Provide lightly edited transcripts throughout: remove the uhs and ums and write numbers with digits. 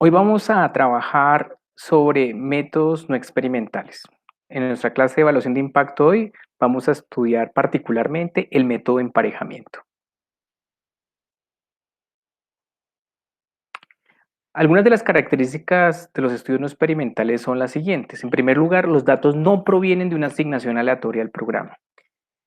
Hoy vamos a trabajar sobre métodos no experimentales. En nuestra clase de evaluación de impacto hoy vamos a estudiar particularmente el método de emparejamiento. Algunas de las características de los estudios no experimentales son las siguientes. En primer lugar, los datos no provienen de una asignación aleatoria al programa.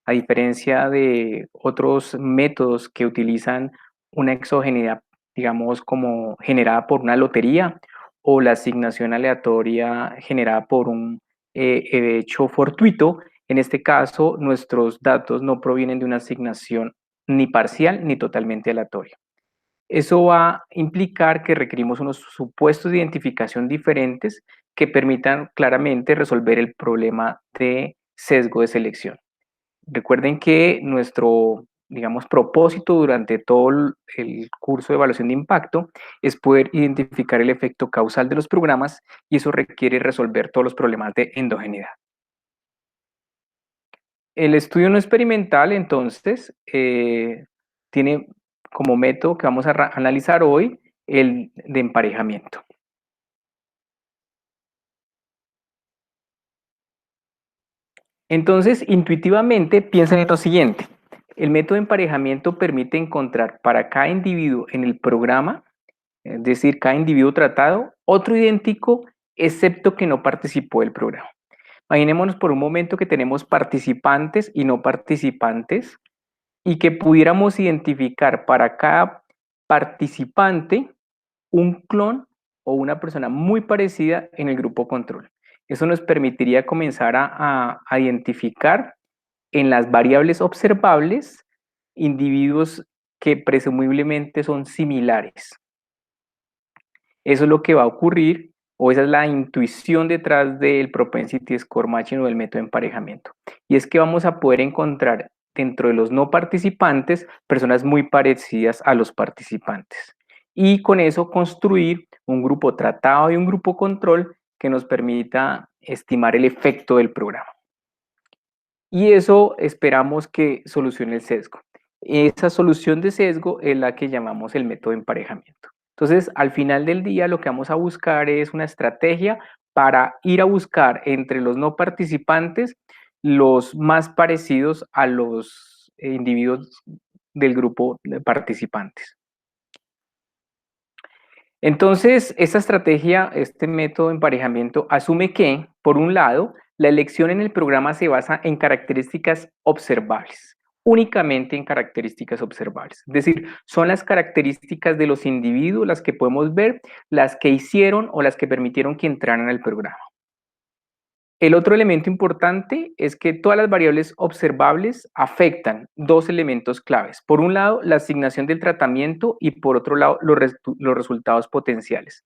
A diferencia de otros métodos que utilizan una exogeneidad, digamos, como generada por una lotería o la asignación aleatoria generada por un hecho fortuito, en este caso nuestros datos no provienen de una asignación ni parcial ni totalmente aleatoria. Eso va a implicar que requerimos unos supuestos de identificación diferentes que permitan claramente resolver el problema de sesgo de selección. Recuerden que nuestro, digamos, propósito durante todo el curso de evaluación de impacto es poder identificar el efecto causal de los programas y eso requiere resolver todos los problemas de endogeneidad. El estudio no experimental, entonces, tiene como método que vamos a analizar hoy el de emparejamiento. Entonces, intuitivamente, piensen en lo siguiente. El método de emparejamiento permite encontrar para cada individuo en el programa, es decir, cada individuo tratado, otro idéntico, excepto que no participó del programa. Imaginémonos por un momento que tenemos participantes y no participantes y que pudiéramos identificar para cada participante un clon o una persona muy parecida en el grupo control. Eso nos permitiría comenzar a identificar en las variables observables individuos que presumiblemente son similares. Eso es lo que va a ocurrir, o esa es la intuición detrás del Propensity Score Matching o del método de emparejamiento. Y es que vamos a poder encontrar dentro de los no participantes personas muy parecidas a los participantes. Y con eso construir un grupo tratado y un grupo control que nos permita estimar el efecto del programa. Y eso esperamos que solucione el sesgo. Esa solución de sesgo es la que llamamos el método de emparejamiento. Entonces, al final del día, lo que vamos a buscar es una estrategia para ir a buscar entre los no participantes los más parecidos a los individuos del grupo de participantes. Entonces, esta estrategia, este método de emparejamiento, asume que, por un lado, la elección en el programa se basa en características observables, únicamente en características observables. Es decir, son las características de los individuos las que podemos ver, las que hicieron o las que permitieron que entraran al programa. El otro elemento importante es que todas las variables observables afectan dos elementos claves. Por un lado, la asignación del tratamiento y por otro lado, los resultados potenciales.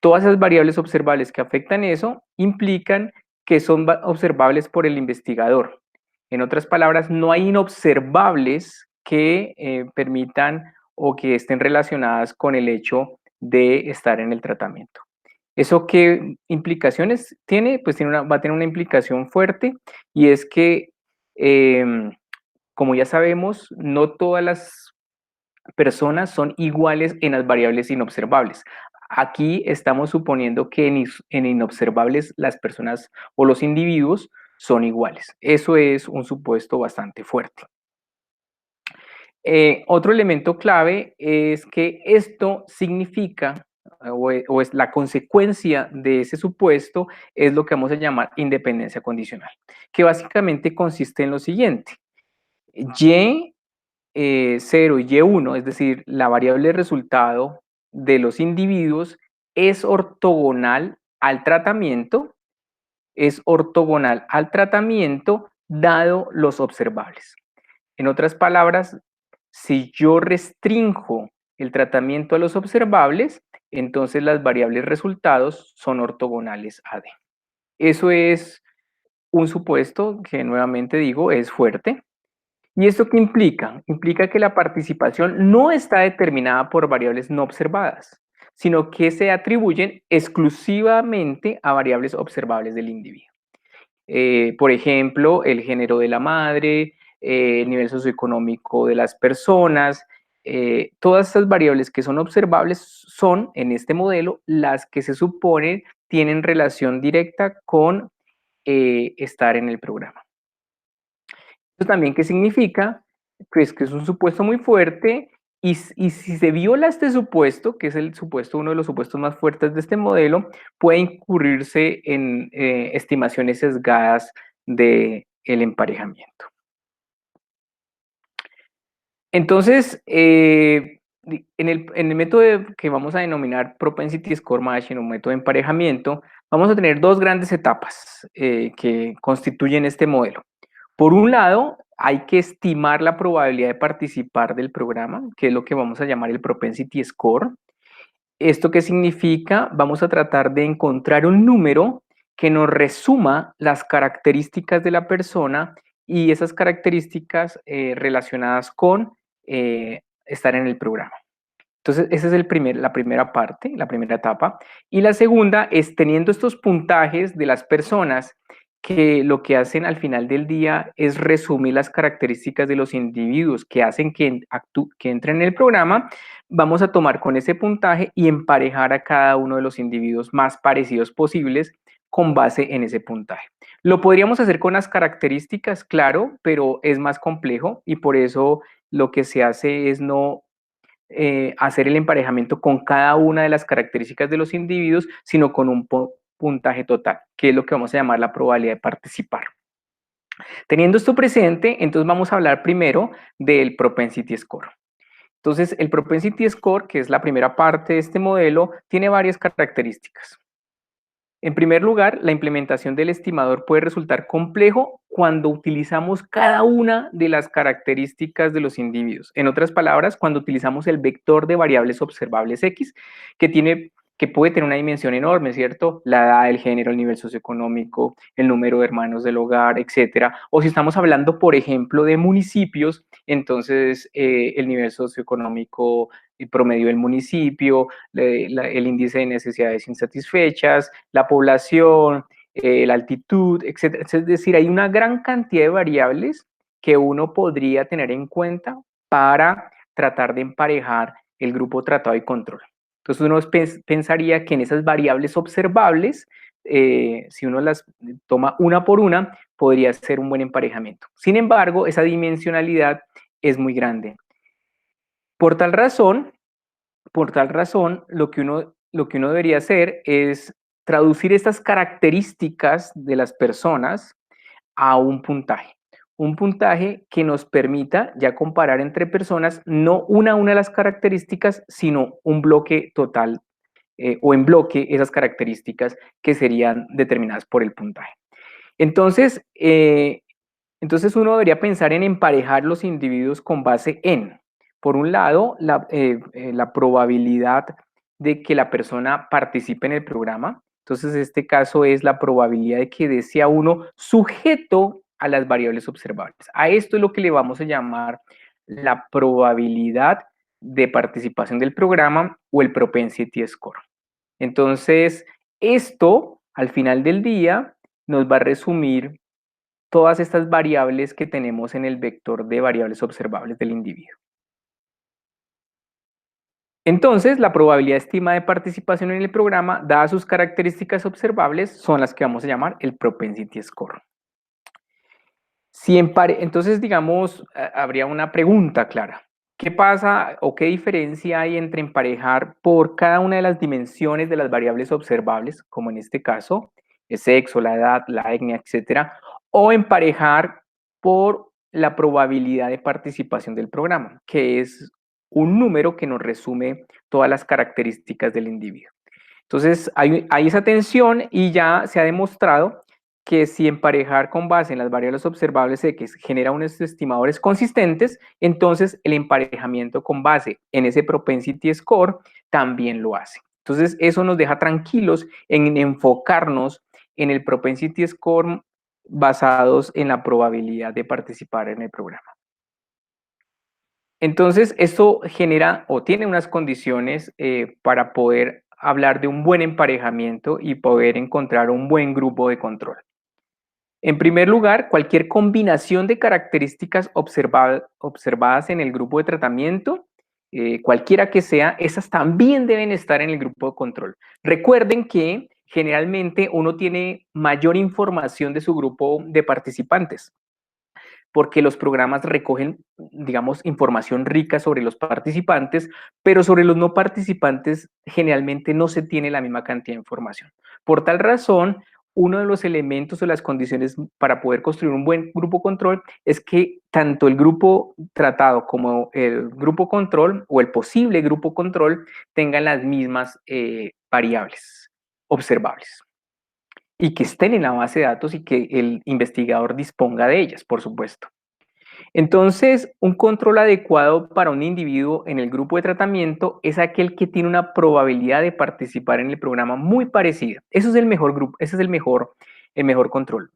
Todas esas variables observables que afectan eso implican que son observables por el investigador. En otras palabras, no hay inobservables que permitan o que estén relacionadas con el hecho de estar en el tratamiento. ¿Eso qué implicaciones tiene? Pues va a tener una implicación fuerte y es que, como ya sabemos, no todas las personas son iguales en las variables inobservables. Aquí estamos suponiendo que en inobservables las personas o los individuos son iguales. Eso es un supuesto bastante fuerte. Otro elemento clave es que esto significa, o es la consecuencia de ese supuesto, es lo que vamos a llamar independencia condicional, que básicamente consiste en lo siguiente. Y 0 y Y1, es decir, la variable resultado de los individuos es ortogonal al tratamiento, dado los observables. En otras palabras, si yo restringo el tratamiento a los observables, entonces las variables resultados son ortogonales a D. Eso es un supuesto que nuevamente digo es fuerte. ¿Y esto qué implica? Implica que la participación no está determinada por variables no observadas, sino que se atribuyen exclusivamente a variables observables del individuo. Por ejemplo, el género de la madre, el nivel socioeconómico de las personas, todas estas variables que son observables son, en este modelo, las que se supone tienen relación directa con estar en el programa. ¿Esto también qué significa? Pues que es un supuesto muy fuerte y si se viola este supuesto, que es el supuesto, uno de los supuestos más fuertes de este modelo, puede incurrirse en estimaciones sesgadas del emparejamiento. Entonces, en el método que vamos a denominar Propensity Score Matching o método de emparejamiento, vamos a tener dos grandes etapas que constituyen este modelo. Por un lado, hay que estimar la probabilidad de participar del programa, que es lo que vamos a llamar el Propensity Score. ¿Esto qué significa? Vamos a tratar de encontrar un número que nos resuma las características de la persona y esas características relacionadas con estar en el programa. Entonces, esa es la primera parte, la primera etapa. Y la segunda es teniendo estos puntajes de las personas que lo que hacen al final del día es resumir las características de los individuos que hacen que entren en el programa, vamos a tomar con ese puntaje y emparejar a cada uno de los individuos más parecidos posibles con base en ese puntaje. Lo podríamos hacer con las características, claro, pero es más complejo y por eso lo que se hace es no hacer el emparejamiento con cada una de las características de los individuos, sino con un puntaje total, que es lo que vamos a llamar la probabilidad de participar. Teniendo esto presente, entonces vamos a hablar primero del Propensity Score. Entonces, el Propensity Score, que es la primera parte de este modelo, tiene varias características. En primer lugar, la implementación del estimador puede resultar complejo cuando utilizamos cada una de las características de los individuos. En otras palabras, cuando utilizamos el vector de variables observables X, que puede tener una dimensión enorme, ¿cierto? La edad, el género, el nivel socioeconómico, el número de hermanos del hogar, etcétera. O si estamos hablando, por ejemplo, de municipios, entonces el nivel socioeconómico promedio del municipio, el índice de necesidades insatisfechas, la población, la altitud, etc. Es decir, hay una gran cantidad de variables que uno podría tener en cuenta para tratar de emparejar el grupo tratado y control. Entonces uno pensaría que en esas variables observables, si uno las toma una por una, podría ser un buen emparejamiento. Sin embargo, esa dimensionalidad es muy grande. Por tal razón, lo que uno debería hacer es traducir estas características de las personas a un puntaje que nos permita ya comparar entre personas no una a una de las características, sino un bloque total o en bloque esas características que serían determinadas por el puntaje. Entonces, entonces uno debería pensar en emparejar los individuos con base en, por un lado, la probabilidad de que la persona participe en el programa. Entonces, este caso es la probabilidad de que desea uno sujeto a las variables observables. A esto es lo que le vamos a llamar la probabilidad de participación del programa o el propensity score. Entonces, esto al final del día nos va a resumir todas estas variables que tenemos en el vector de variables observables del individuo. Entonces, la probabilidad estimada de participación en el programa, dadas sus características observables, son las que vamos a llamar el propensity score. Entonces, digamos, habría una pregunta clara. ¿Qué pasa o qué diferencia hay entre emparejar por cada una de las dimensiones de las variables observables, como en este caso, el sexo, la edad, la etnia, etcétera, o emparejar por la probabilidad de participación del programa, que es un número que nos resume todas las características del individuo? Entonces, hay esa tensión y ya se ha demostrado que si emparejar con base en las variables observables X genera unos estimadores consistentes, entonces el emparejamiento con base en ese propensity score también lo hace. Entonces, eso nos deja tranquilos en enfocarnos en el propensity score basados en la probabilidad de participar en el programa. Entonces, esto genera o tiene unas condiciones para poder hablar de un buen emparejamiento y poder encontrar un buen grupo de control. En primer lugar, cualquier combinación de características observadas en el grupo de tratamiento cualquiera que sea, esas también deben estar en el grupo de control. Recuerden que generalmente uno tiene mayor información de su grupo de participantes, porque los programas recogen, digamos, información rica sobre los participantes, pero sobre los no participantes generalmente no se tiene la misma cantidad de información. Por tal razón, uno de los elementos o las condiciones para poder construir un buen grupo control es que tanto el grupo tratado como el grupo control o el posible grupo control tengan las mismas variables observables y que estén en la base de datos y que el investigador disponga de ellas, por supuesto. Entonces, un control adecuado para un individuo en el grupo de tratamiento es aquel que tiene una probabilidad de participar en el programa muy parecida. Eso es el mejor grupo, ese es el mejor control.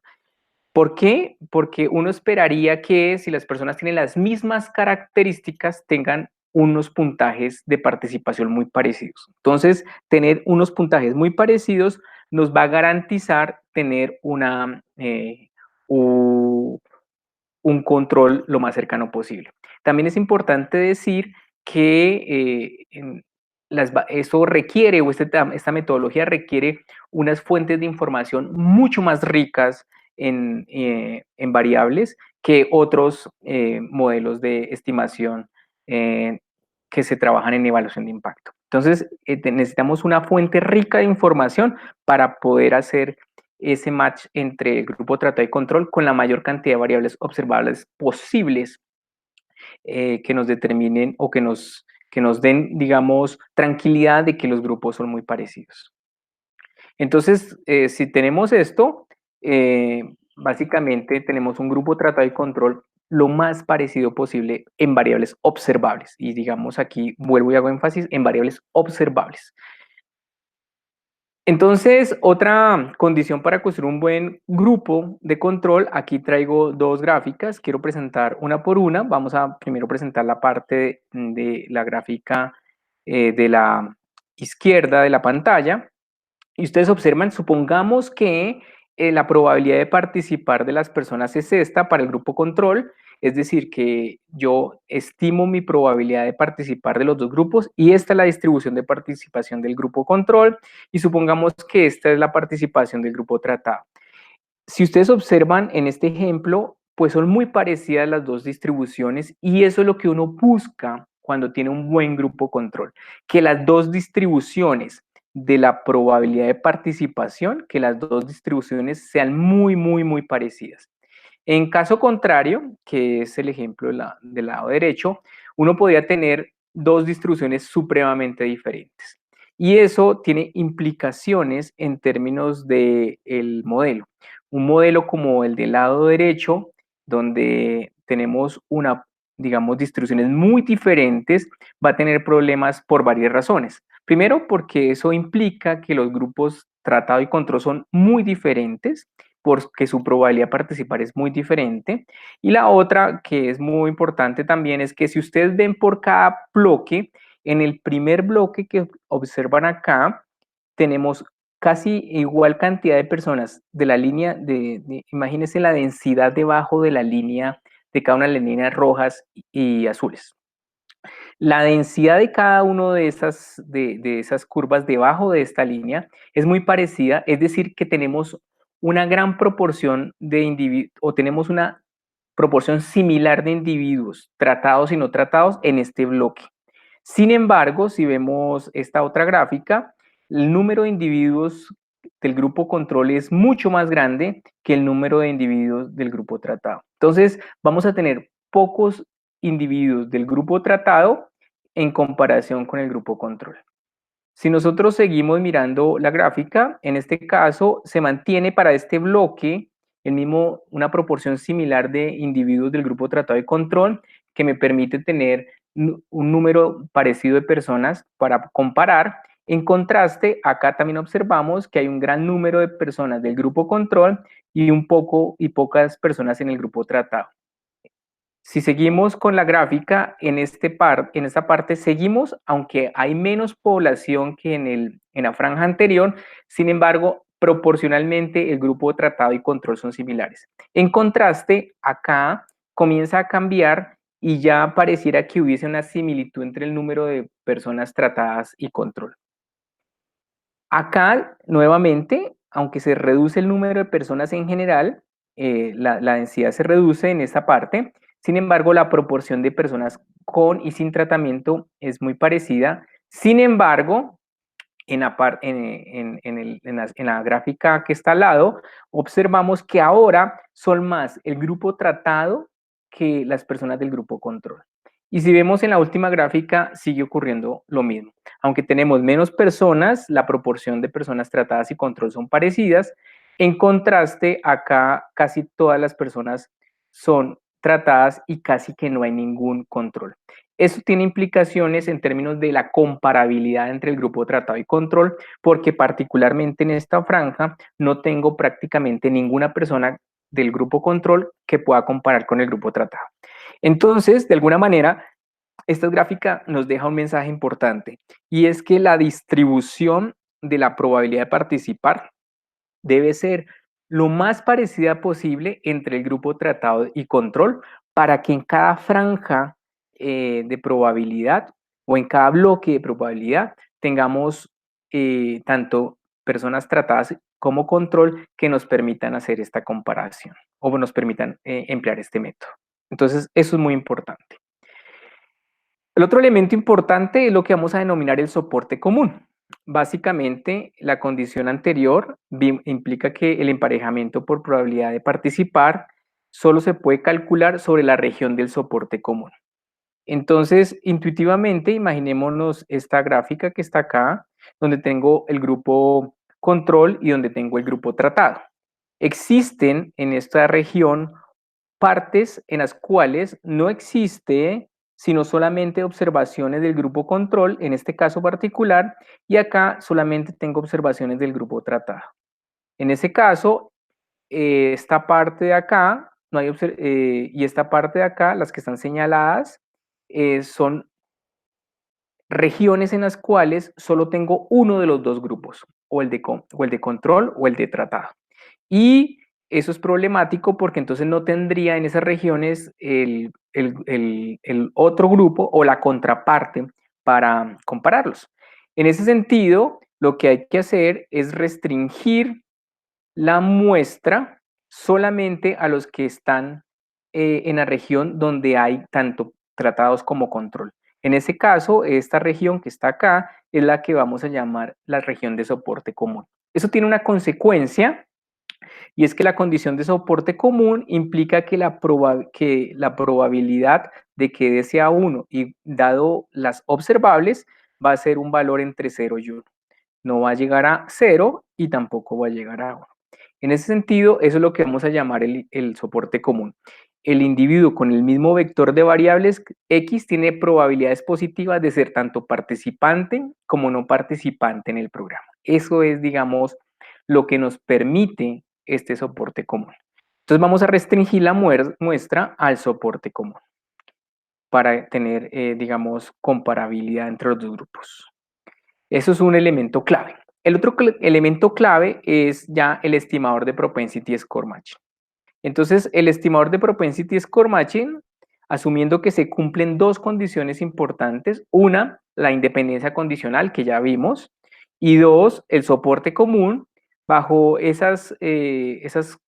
¿Por qué? Porque uno esperaría que si las personas tienen las mismas características, tengan unos puntajes de participación muy parecidos. Entonces, tener unos puntajes muy parecidos nos va a garantizar tener un control lo más cercano posible. También es importante decir que eso requiere, o esta metodología requiere unas fuentes de información mucho más ricas en variables que otros modelos de estimación que se trabajan en evaluación de impacto. Entonces, necesitamos una fuente rica de información para poder hacer ese match entre el grupo tratado y control con la mayor cantidad de variables observables posibles que nos determinen o que nos den, digamos, tranquilidad de que los grupos son muy parecidos. Entonces, si tenemos esto, básicamente tenemos un grupo tratado y control lo más parecido posible en variables observables. Y digamos aquí, vuelvo y hago énfasis en variables observables. Entonces, otra condición para construir un buen grupo de control, aquí traigo dos gráficas, quiero presentar una por una. Vamos a primero presentar la parte de la gráfica de la izquierda de la pantalla. Y ustedes observan, supongamos que la probabilidad de participar de las personas es esta para el grupo control, es decir, que yo estimo mi probabilidad de participar de los dos grupos y esta es la distribución de participación del grupo control y supongamos que esta es la participación del grupo tratado. Si ustedes observan en este ejemplo, pues son muy parecidas las dos distribuciones y eso es lo que uno busca cuando tiene un buen grupo control, que las dos distribuciones de la probabilidad de participación, que las dos distribuciones sean muy parecidas. En caso contrario, que es el ejemplo del lado derecho, uno podría tener dos distribuciones supremamente diferentes. Y eso tiene implicaciones en términos del modelo. Un modelo como el del lado derecho, donde tenemos digamos, distribuciones muy diferentes, va a tener problemas por varias razones. Primero, porque eso implica que los grupos tratado y control son muy diferentes, porque su probabilidad de participar es muy diferente. Y la otra, que es muy importante también, es que si ustedes ven por cada bloque, en el primer bloque que observan acá, tenemos casi igual cantidad de personas de la línea imagínense la densidad debajo de la línea, de cada una de las líneas rojas y azules. La densidad de cada una de esas curvas debajo de esta línea es muy parecida, es decir, que tenemos una gran proporción de individuos, o tenemos una proporción similar de individuos tratados y no tratados en este bloque. Sin embargo, si vemos esta otra gráfica, el número de individuos del grupo control es mucho más grande que el número de individuos del grupo tratado. Entonces, vamos a tener pocos individuos del grupo tratado en comparación con el grupo control. Si nosotros seguimos mirando la gráfica, en este caso se mantiene para este bloque una proporción similar de individuos del grupo tratado de control que me permite tener un número parecido de personas para comparar. En contraste, acá también observamos que hay un gran número de personas del grupo control y pocas personas en el grupo tratado. Si seguimos con la gráfica, en esta parte seguimos, aunque hay menos población que en la franja anterior, sin embargo, proporcionalmente el grupo de tratado y control son similares. En contraste, acá comienza a cambiar y ya pareciera que hubiese una similitud entre el número de personas tratadas y control. Acá, nuevamente, aunque se reduce el número de personas en general, la densidad se reduce en esta parte. Sin embargo, la proporción de personas con y sin tratamiento es muy parecida. Sin embargo, en la gráfica que está al lado, observamos que ahora son más el grupo tratado que las personas del grupo control. Y si vemos en la última gráfica, sigue ocurriendo lo mismo. Aunque tenemos menos personas, la proporción de personas tratadas y control son parecidas. En contraste, acá casi todas las personas son tratadas y casi que no hay ningún control. Eso tiene implicaciones en términos de la comparabilidad entre el grupo tratado y control, porque particularmente en esta franja no tengo prácticamente ninguna persona del grupo control que pueda comparar con el grupo tratado. Entonces, de alguna manera, esta gráfica nos deja un mensaje importante, y es que la distribución de la probabilidad de participar debe ser lo más parecida posible entre el grupo tratado y control, para que en cada franja de probabilidad o en cada bloque de probabilidad tengamos tanto personas tratadas como control que nos permitan hacer esta comparación o nos permitan emplear este método. Entonces, eso es muy importante. El otro elemento importante es lo que vamos a denominar el soporte común. Básicamente, la condición anterior implica que el emparejamiento por probabilidad de participar solo se puede calcular sobre la región del soporte común. Entonces, intuitivamente, imaginémonos esta gráfica que está acá, donde tengo el grupo control y donde tengo el grupo tratado. Existen en esta región partes en las cuales no existe sino solamente observaciones del grupo control, en este caso particular, y acá solamente tengo observaciones del grupo tratado. En ese caso, esta parte de acá, no hay y esta parte de acá, las que están señaladas, son regiones en las cuales solo tengo uno de los dos grupos, o el de control o el de tratado. Y eso es problemático porque entonces no tendría en esas regiones el otro grupo o la contraparte para compararlos. En ese sentido, lo que hay que hacer es restringir la muestra solamente a los que están en la región donde hay tanto tratados como control. En ese caso, esta región que está acá es la que vamos a llamar la región de soporte común. Eso tiene una consecuencia, y es que la condición de soporte común implica que la probabilidad de que dé sea 1 y dado las observables va a ser un valor entre 0 y 1. No va a llegar a 0 y tampoco va a llegar a 1. En ese sentido, eso es lo que vamos a llamar el soporte común. El individuo con el mismo vector de variables X tiene probabilidades positivas de ser tanto participante como no participante en el programa. Eso es, digamos, lo que nos permite este soporte común. Entonces vamos a restringir la muestra al soporte común para tener, digamos, comparabilidad entre los dos grupos. Eso es un elemento clave. El otro elemento clave es ya el estimador de Propensity Score Matching. Entonces, el estimador de Propensity Score Matching, asumiendo que se cumplen dos condiciones importantes: una, la independencia condicional, que ya vimos, y dos, el soporte común. Bajo esas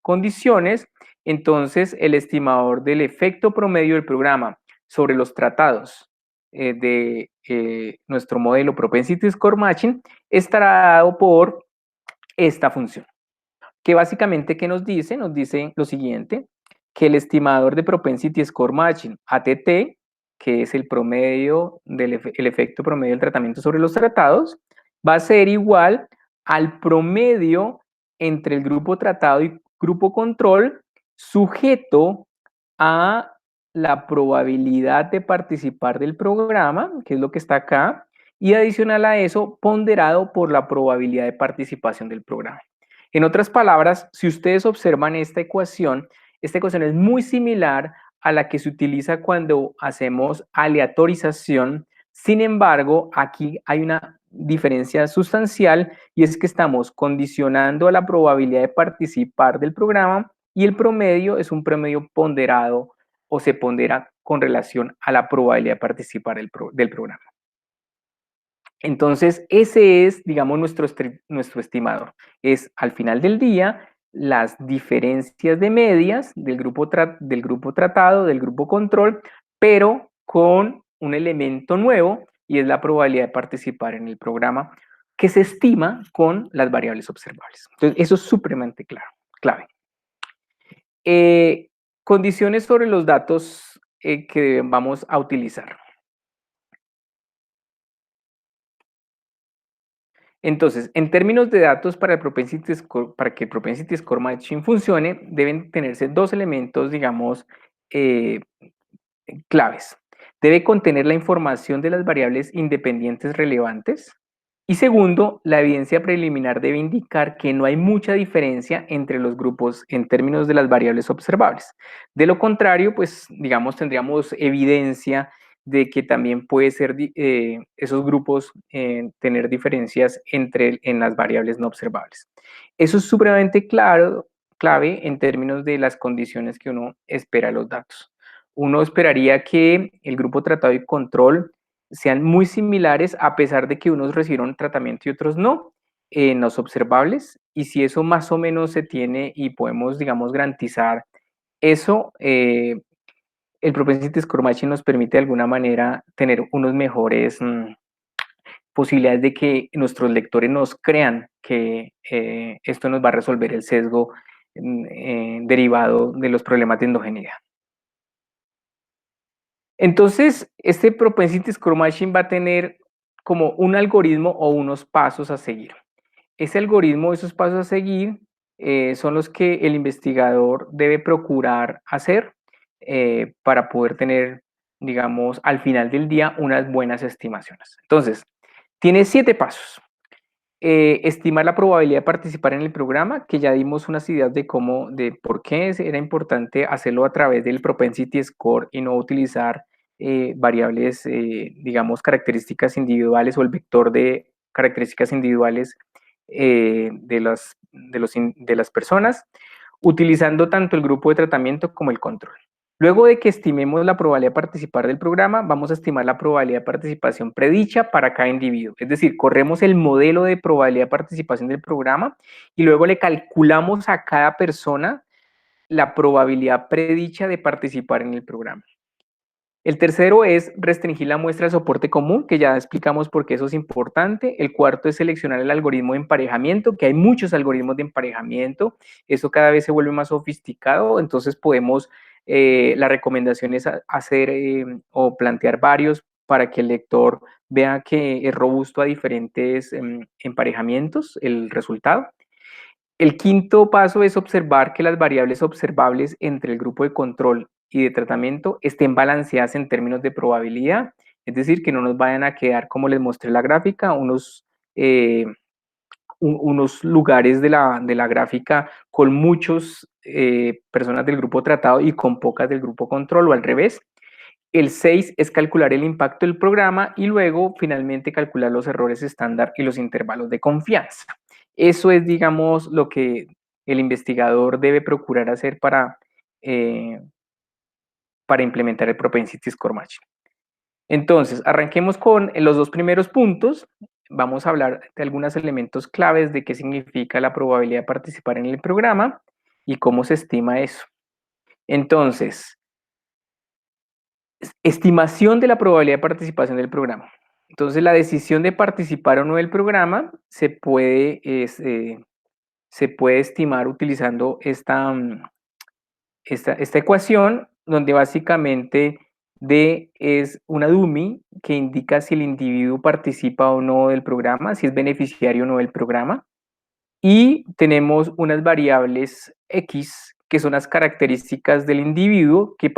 condiciones, entonces el estimador del efecto promedio del programa sobre los tratados de nuestro modelo Propensity Score Matching estará dado por esta función, que básicamente, ¿qué nos dice? Nos dice lo siguiente: que el estimador de Propensity Score Matching, ATT, que es el promedio el efecto promedio del tratamiento sobre los tratados, va a ser igual al promedio entre el grupo tratado y grupo control, sujeto a la probabilidad de participar del programa, que es lo que está acá, y adicional a eso, ponderado por la probabilidad de participación del programa. En otras palabras, si ustedes observan esta ecuación es muy similar a la que se utiliza cuando hacemos aleatorización. Sin embargo, aquí hay una diferencia sustancial, y es que estamos condicionando a la probabilidad de participar del programa, y el promedio es un promedio ponderado o se pondera con relación a la probabilidad de participar del programa. Entonces, ese es, digamos, nuestro estimador. Es al final del día las diferencias de medias del grupo tratado, del grupo control, pero con un elemento nuevo y es la probabilidad de participar en el programa que se estima con las variables observables. Entonces, eso es supremamente clave. Condiciones sobre los datos que vamos a utilizar. Entonces, en términos de datos para que el Propensity Score Matching funcione, deben tenerse dos elementos, digamos, eh, claves. Debe contener la información de las variables independientes relevantes. Y segundo, la evidencia preliminar debe indicar que no hay mucha diferencia entre los grupos en términos de las variables observables. De lo contrario, pues, digamos, tendríamos evidencia de que también puede ser esos grupos tener diferencias en las variables no observables. Eso es supremamente clave en términos de las condiciones que uno espera los datos. Uno esperaría que el grupo tratado y control sean muy similares a pesar de que unos recibieron tratamiento y otros no en los observables, y si eso más o menos se tiene y podemos, digamos, garantizar eso, el Propensity Score Matching nos permite de alguna manera tener unos mejores posibilidades de que nuestros lectores nos crean que esto nos va a resolver el sesgo derivado de los problemas de endogeneidad. Entonces, este Propensity Score Matching va a tener como un algoritmo o unos pasos a seguir. Ese algoritmo, esos pasos a seguir, son los que el investigador debe procurar hacer para poder tener, digamos, al final del día unas buenas estimaciones. Entonces, tiene 7 pasos. Estimar la probabilidad de participar en el programa, que ya dimos unas ideas de por qué era importante hacerlo a través del Propensity Score y no utilizar variables, digamos, características individuales o el vector de características individuales de las personas, utilizando tanto el grupo de tratamiento como el control. Luego de que estimemos la probabilidad de participar del programa, vamos a estimar la probabilidad de participación predicha para cada individuo. Es decir, corremos el modelo de probabilidad de participación del programa y luego le calculamos a cada persona la probabilidad predicha de participar en el programa. El tercero es restringir la muestra de soporte común, que ya explicamos por qué eso es importante. El cuarto es seleccionar el algoritmo de emparejamiento, que hay muchos algoritmos de emparejamiento. Eso cada vez se vuelve más sofisticado, entonces podemos, la recomendación es hacer o plantear varios para que el lector vea que es robusto a diferentes emparejamientos el resultado. El quinto paso es observar que las variables observables entre el grupo de control y de tratamiento estén balanceadas en términos de probabilidad, es decir, que no nos vayan a quedar, como les mostré en la gráfica, unos lugares de la gráfica con muchas personas del grupo tratado y con pocas del grupo control o al revés. El 6 es calcular el impacto del programa y luego finalmente calcular los errores estándar y los intervalos de confianza. Eso es, digamos, lo que el investigador debe procurar hacer para implementar el Propensity Score Matching. Entonces, arranquemos con los dos primeros puntos. Vamos a hablar de algunos elementos claves de qué significa la probabilidad de participar en el programa y cómo se estima eso. Entonces, estimación de la probabilidad de participación del programa. Entonces, la decisión de participar o no del programa se puede estimar utilizando esta ecuación, donde básicamente D es una dummy que indica si el individuo participa o no del programa, si es beneficiario o no del programa. Y tenemos unas variables X, que son las características del individuo que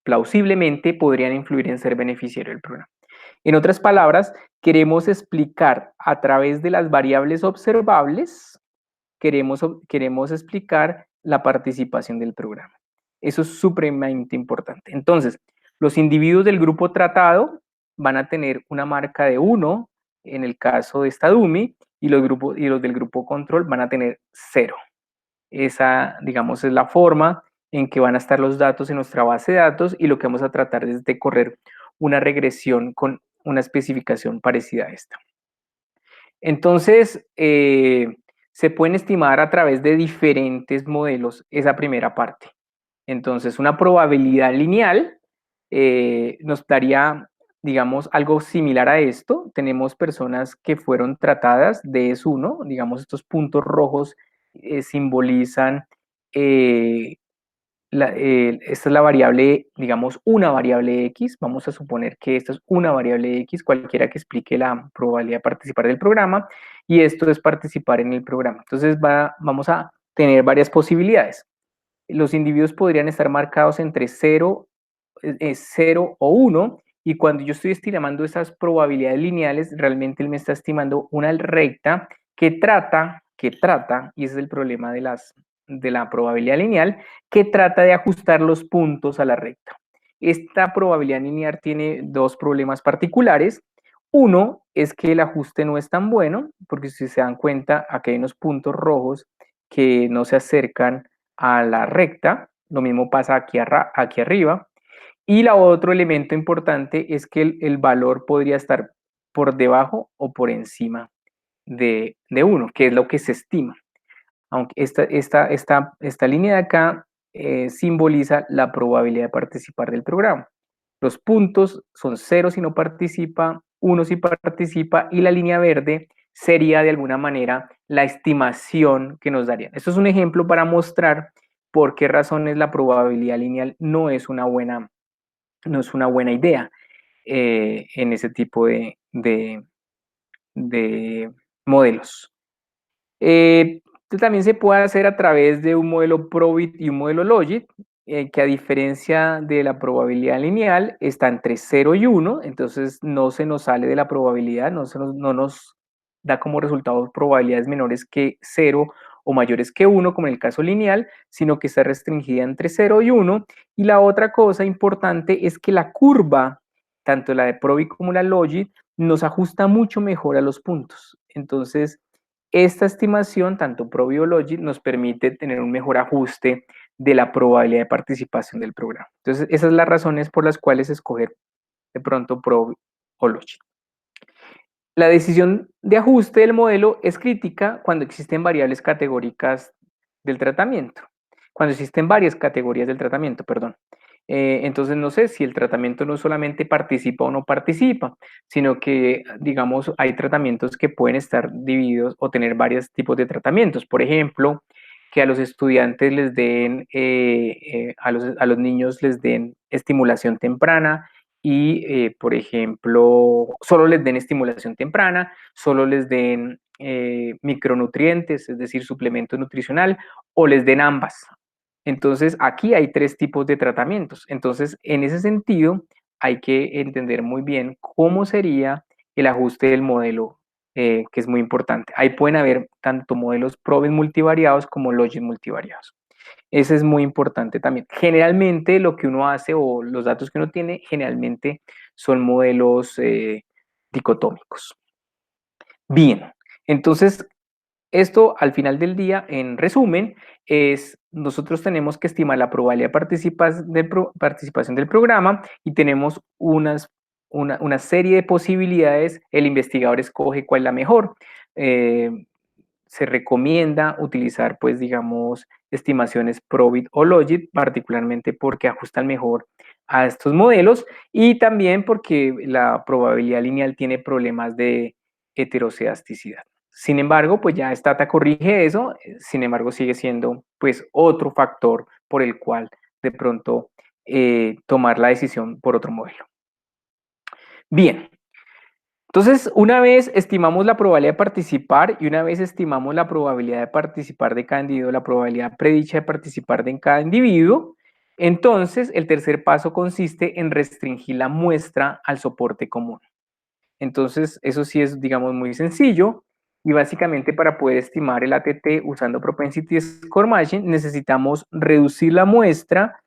plausiblemente podrían influir en ser beneficiario del programa. En otras palabras, queremos explicar a través de las variables observables, queremos explicar la participación del programa. Eso es supremamente importante. Entonces, los individuos del grupo tratado van a tener una marca de 1 en el caso de esta dummy y los del grupo control van a tener 0. Esa, digamos, es la forma en que van a estar los datos en nuestra base de datos y lo que vamos a tratar es de correr una regresión con una especificación parecida a esta. Entonces, se pueden estimar a través de diferentes modelos esa primera parte. Entonces, una probabilidad lineal nos daría, digamos, algo similar a esto. Tenemos personas que fueron tratadas de S1, digamos, estos puntos rojos simbolizan esta es la variable, digamos, una variable X. Vamos a suponer que esta es una variable X, cualquiera que explique la probabilidad de participar del programa, y esto es participar en el programa. Entonces vamos a tener varias posibilidades. Los individuos podrían estar marcados entre 0 o 1, y cuando yo estoy estimando esas probabilidades lineales, realmente él me está estimando una recta que trata, y ese es el problema de la probabilidad lineal, que trata de ajustar los puntos a la recta. Esta probabilidad lineal tiene dos problemas particulares. Uno es que el ajuste no es tan bueno, porque si se dan cuenta, aquí hay unos puntos rojos que no se acercan a la recta. Lo mismo pasa aquí arriba. Y la otro elemento importante es que el valor podría estar por debajo o por encima de 1, que es lo que se estima. Aunque esta línea de acá simboliza la probabilidad de participar del programa. Los puntos son 0 si no participa, 1 si participa, y la línea verde sería de alguna manera la estimación que nos darían. Esto es un ejemplo para mostrar por qué razones la probabilidad lineal no es una buena idea en ese tipo de modelos. También se puede hacer a través de un modelo Probit y un modelo Logit, que a diferencia de la probabilidad lineal está entre 0 y 1, entonces no se nos sale de la probabilidad, no nos da como resultado probabilidades menores que 0 o mayores que 1, como en el caso lineal, sino que está restringida entre 0 y 1. Y la otra cosa importante es que la curva, tanto la de Probit como la Logit, nos ajusta mucho mejor a los puntos. Entonces, esta estimación, tanto Probit o Logit, nos permite tener un mejor ajuste de la probabilidad de participación del programa. Entonces, esas son las razones por las cuales escoger de pronto Probit o Logit. La decisión de ajuste del modelo es crítica cuando existen variables categóricas del tratamiento, cuando existen varias categorías del tratamiento, perdón. Entonces no sé si el tratamiento no solamente participa o no participa, sino que, digamos, hay tratamientos que pueden estar divididos o tener varios tipos de tratamientos. Por ejemplo, que a los estudiantes les den, a los niños les den estimulación temprana y, por ejemplo, solo les den estimulación temprana, solo les den micronutrientes, es decir, suplemento nutricional, o les den ambas. Entonces, aquí hay tres tipos de tratamientos. Entonces, en ese sentido, hay que entender muy bien cómo sería el ajuste del modelo, que es muy importante. Ahí pueden haber tanto modelos Probit multivariados como Logit multivariados. Ese es muy importante también. Generalmente lo que uno hace o los datos que uno tiene generalmente son modelos dicotómicos. Bien, entonces esto al final del día, en resumen, es nosotros tenemos que estimar la probabilidad de participación del programa y tenemos una serie de posibilidades. El investigador escoge cuál es la mejor. Se recomienda utilizar, pues, digamos, estimaciones Probit o Logit, particularmente porque ajustan mejor a estos modelos y también porque la probabilidad lineal tiene problemas de heterocedasticidad. Sin embargo, pues ya Stata corrige eso, sin embargo sigue siendo pues otro factor por el cual de pronto tomar la decisión por otro modelo. Bien, entonces, una vez estimamos la probabilidad de participar y una vez estimamos la probabilidad de participar de cada individuo, la probabilidad predicha de participar de cada individuo, entonces el tercer paso consiste en restringir la muestra al soporte común. Entonces, eso sí es, digamos, muy sencillo y básicamente para poder estimar el ATT usando Propensity Score Matching necesitamos reducir la muestra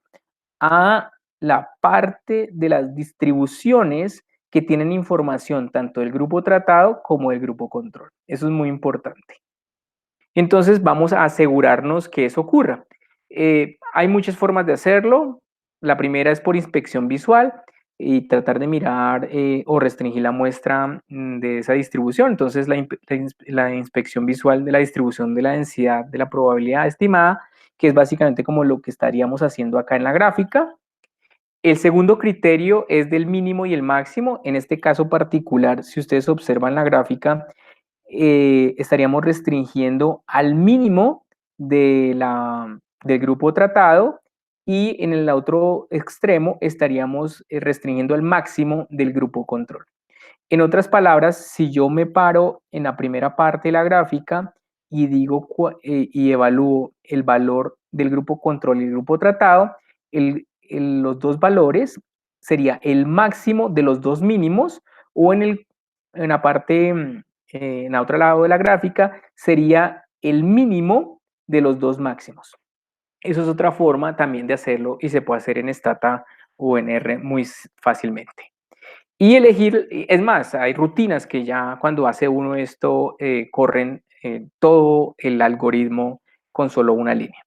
a la parte de las distribuciones que tienen información tanto del grupo tratado como del grupo control. Eso es muy importante. Entonces vamos a asegurarnos que eso ocurra. Hay muchas formas de hacerlo. La primera es por inspección visual y tratar de mirar o restringir la muestra de esa distribución. Entonces, la inspección visual de la distribución de la densidad de la probabilidad estimada, que es básicamente como lo que estaríamos haciendo acá en la gráfica. El segundo criterio es del mínimo y el máximo. En este caso particular, si ustedes observan la gráfica, estaríamos restringiendo al mínimo del grupo tratado y en el otro extremo estaríamos restringiendo al máximo del grupo control. En otras palabras, si yo me paro en la primera parte de la gráfica y digo y evalúo el valor del grupo control y el grupo tratado, los dos valores sería el máximo de los dos mínimos o en la parte, en el otro lado de la gráfica, sería el mínimo de los dos máximos. Eso es otra forma también de hacerlo y se puede hacer en Stata o en R muy fácilmente. Y elegir, es más, hay rutinas que ya cuando hace uno esto corren todo el algoritmo con solo una línea.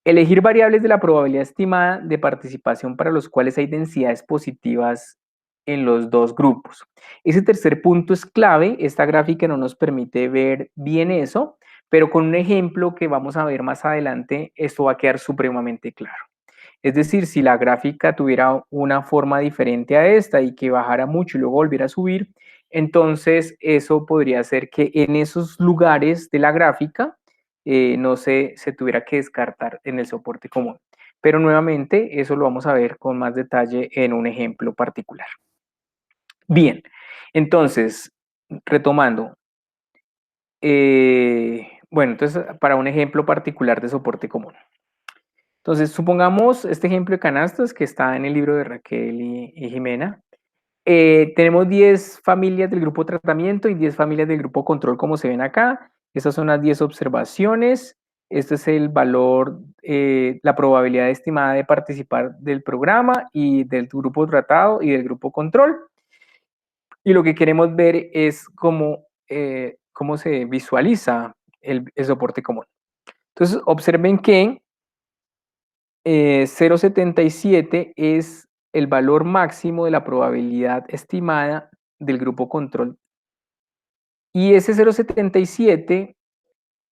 Elegir variables de la probabilidad estimada de participación para los cuales hay densidades positivas en los dos grupos. Ese tercer punto es clave. Esta gráfica no nos permite ver bien eso, pero con un ejemplo que vamos a ver más adelante, esto va a quedar supremamente claro. Es decir, si la gráfica tuviera una forma diferente a esta y que bajara mucho y luego volviera a subir, entonces eso podría hacer que en esos lugares de la gráfica no se tuviera que descartar en el soporte común. Pero nuevamente eso lo vamos a ver con más detalle en un ejemplo particular. Bien, entonces, retomando. Bueno, entonces para un ejemplo particular de soporte común. Entonces, supongamos este ejemplo de canastas que está en el libro de Raquel y Jimena. Tenemos 10 familias del grupo tratamiento y 10 familias del grupo control, como se ven acá. Estas son las 10 observaciones. Este es el valor, la probabilidad estimada de participar del programa y del grupo tratado y del grupo control. Y lo que queremos ver es cómo se visualiza el soporte común. Entonces, observen que 0,77 es el valor máximo de la probabilidad estimada del grupo control. Y ese 0,77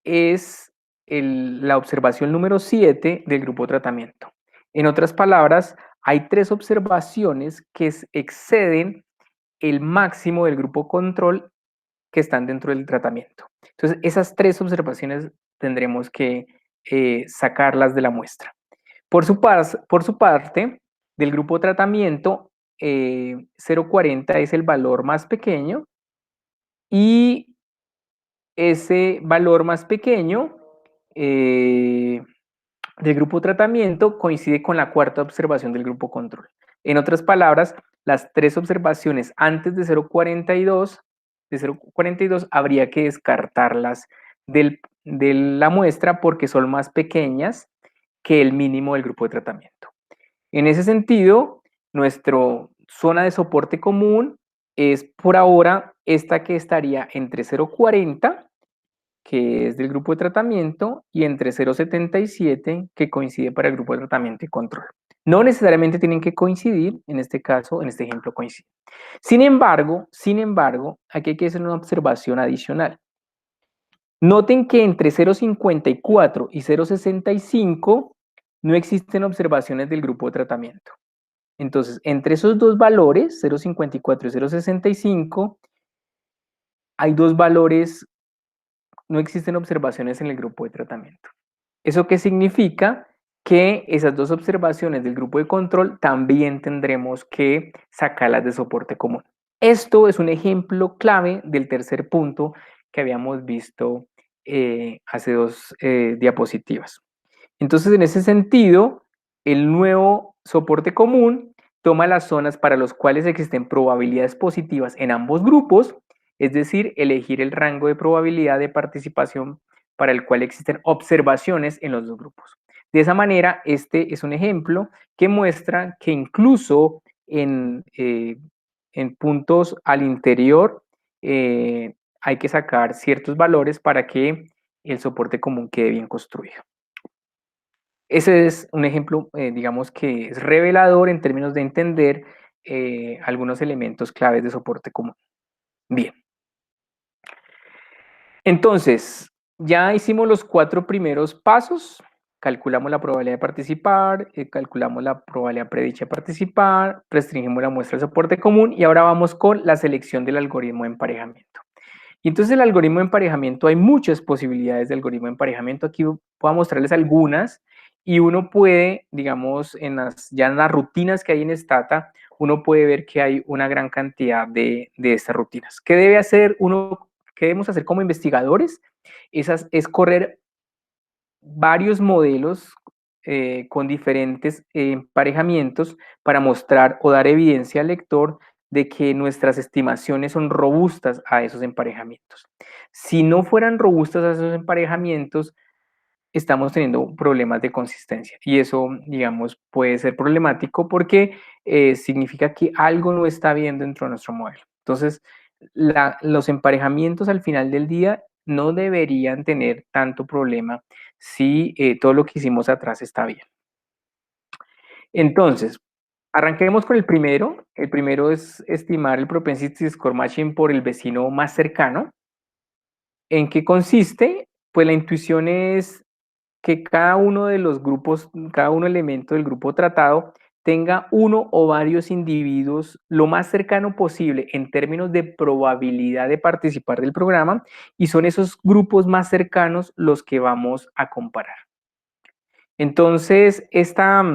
es la observación número 7 del grupo tratamiento. En otras palabras, hay 3 observaciones que exceden el máximo del grupo control que están dentro del tratamiento. Entonces, esas 3 observaciones tendremos que sacarlas de la muestra. Por su parte, del grupo tratamiento, 0,40 es el valor más pequeño y ese valor más pequeño del grupo tratamiento coincide con la cuarta observación del grupo control. En otras palabras, las 3 observaciones antes de 0,42 habría que descartarlas de la muestra porque son más pequeñas que el mínimo del grupo de tratamiento. En ese sentido, nuestra zona de soporte común es por ahora esta que estaría entre 0,40, que es del grupo de tratamiento, y entre 0,77, que coincide para el grupo de tratamiento y control. No necesariamente tienen que coincidir, en este caso, en este ejemplo coincide. Sin embargo, aquí hay que hacer una observación adicional. Noten que entre 0,54 y 0,65 no existen observaciones del grupo de tratamiento. Entonces, entre esos dos valores, 0,54 y 0,65, hay dos valores, no existen observaciones en el grupo de tratamiento. ¿Eso qué significa? Que esas dos observaciones del grupo de control también tendremos que sacarlas de soporte común. Esto es un ejemplo clave del tercer punto que habíamos visto hace 2 diapositivas. Entonces, en ese sentido, el nuevo soporte común toma las zonas para las cuales existen probabilidades positivas en ambos grupos, es decir, elegir el rango de probabilidad de participación para el cual existen observaciones en los dos grupos. De esa manera, este es un ejemplo que muestra que incluso en puntos al interior hay que sacar ciertos valores para que el soporte común quede bien construido. Ese es un ejemplo, digamos, que es revelador en términos de entender algunos elementos claves de soporte común. Bien, entonces, ya hicimos los 4 primeros pasos, calculamos la probabilidad de participar, calculamos la probabilidad predicha de participar, restringimos la muestra de soporte común y ahora vamos con la selección del algoritmo de emparejamiento. Y entonces el algoritmo de emparejamiento, hay muchas posibilidades de algoritmo de emparejamiento. Aquí voy a mostrarles algunas y uno puede, digamos, ya en las rutinas que hay en Stata, uno puede ver que hay una gran cantidad de estas rutinas. ¿Qué debe hacer uno? ¿Qué debemos hacer como investigadores? Es correr varios modelos con diferentes emparejamientos para mostrar o dar evidencia al lector de que nuestras estimaciones son robustas a esos emparejamientos. Si no fueran robustas a esos emparejamientos, estamos teniendo problemas de consistencia y eso, digamos, puede ser problemático porque significa que algo no está bien dentro de nuestro modelo. Entonces, los emparejamientos al final del día no deberían tener tanto problema si todo lo que hicimos atrás está bien. Entonces, arranquemos con el primero. El primero es estimar el propensity score matching por el vecino más cercano. ¿En qué consiste? Pues la intuición es que cada uno de los grupos, cada uno elemento del grupo tratado tenga uno o varios individuos lo más cercano posible en términos de probabilidad de participar del programa y son esos grupos más cercanos los que vamos a comparar. Entonces, esta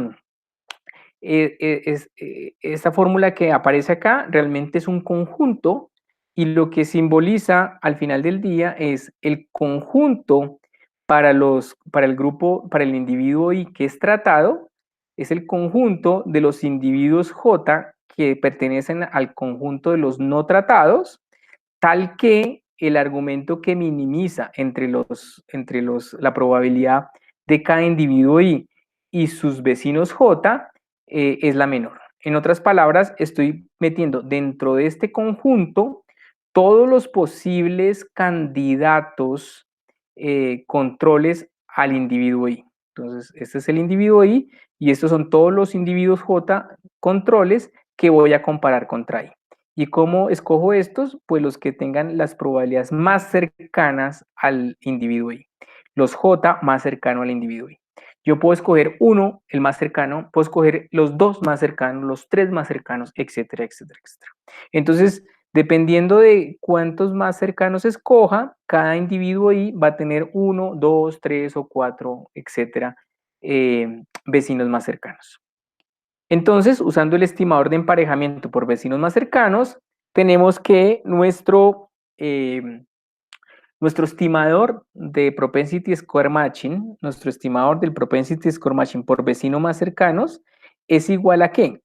fórmula que aparece acá realmente es un conjunto y lo que simboliza al final del día es el conjunto para el grupo, para el individuo I que es tratado, es el conjunto de los individuos J que pertenecen al conjunto de los no tratados, tal que el argumento que minimiza la probabilidad de cada individuo I y sus vecinos J es la menor. En otras palabras, estoy metiendo dentro de este conjunto todos los posibles candidatos controles al individuo I. Entonces, este es el individuo I y estos son todos los individuos J controles que voy a comparar contra I. ¿Y cómo escojo estos? Pues los que tengan las probabilidades más cercanas al individuo I. Los J más cercanos al individuo I. Yo puedo escoger uno, el más cercano, puedo escoger los dos más cercanos, los tres más cercanos, etcétera, etcétera, etcétera. Entonces, dependiendo de cuántos más cercanos escoja, cada individuo I va a tener uno, dos, tres o cuatro, etcétera, vecinos más cercanos. Entonces, usando el estimador de emparejamiento por vecinos más cercanos, tenemos que nuestro estimador de propensity score matching, nuestro estimador del propensity score matching por vecinos más cercanos, es igual a ¿qué?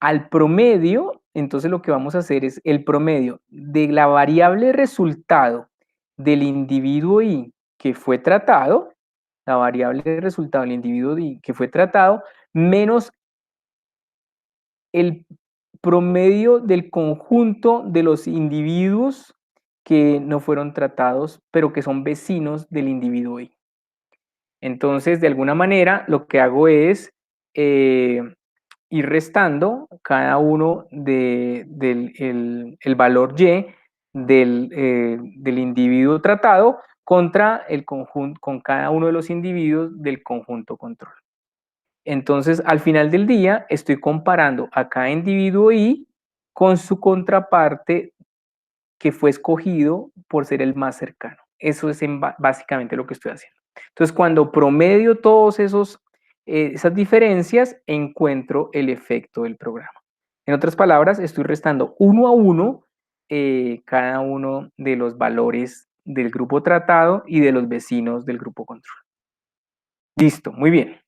Al promedio. Entonces lo que vamos a hacer es el promedio de la variable resultado del individuo I que fue tratado, la variable de resultado del individuo I que fue tratado, menos el promedio del conjunto de los individuos que no fueron tratados, pero que son vecinos del individuo I. Entonces, de alguna manera, lo que hago es ir restando cada uno el valor Y del individuo tratado contra el conjunto, con cada uno de los individuos del conjunto control. Entonces, al final del día, estoy comparando a cada individuo I con su contraparte que fue escogido por ser el más cercano. Eso es básicamente lo que estoy haciendo. Entonces, cuando promedio todos esas diferencias, encuentro el efecto del programa. En otras palabras, estoy restando uno a uno cada uno de los valores del grupo tratado y de los vecinos del grupo control. Listo, muy bien.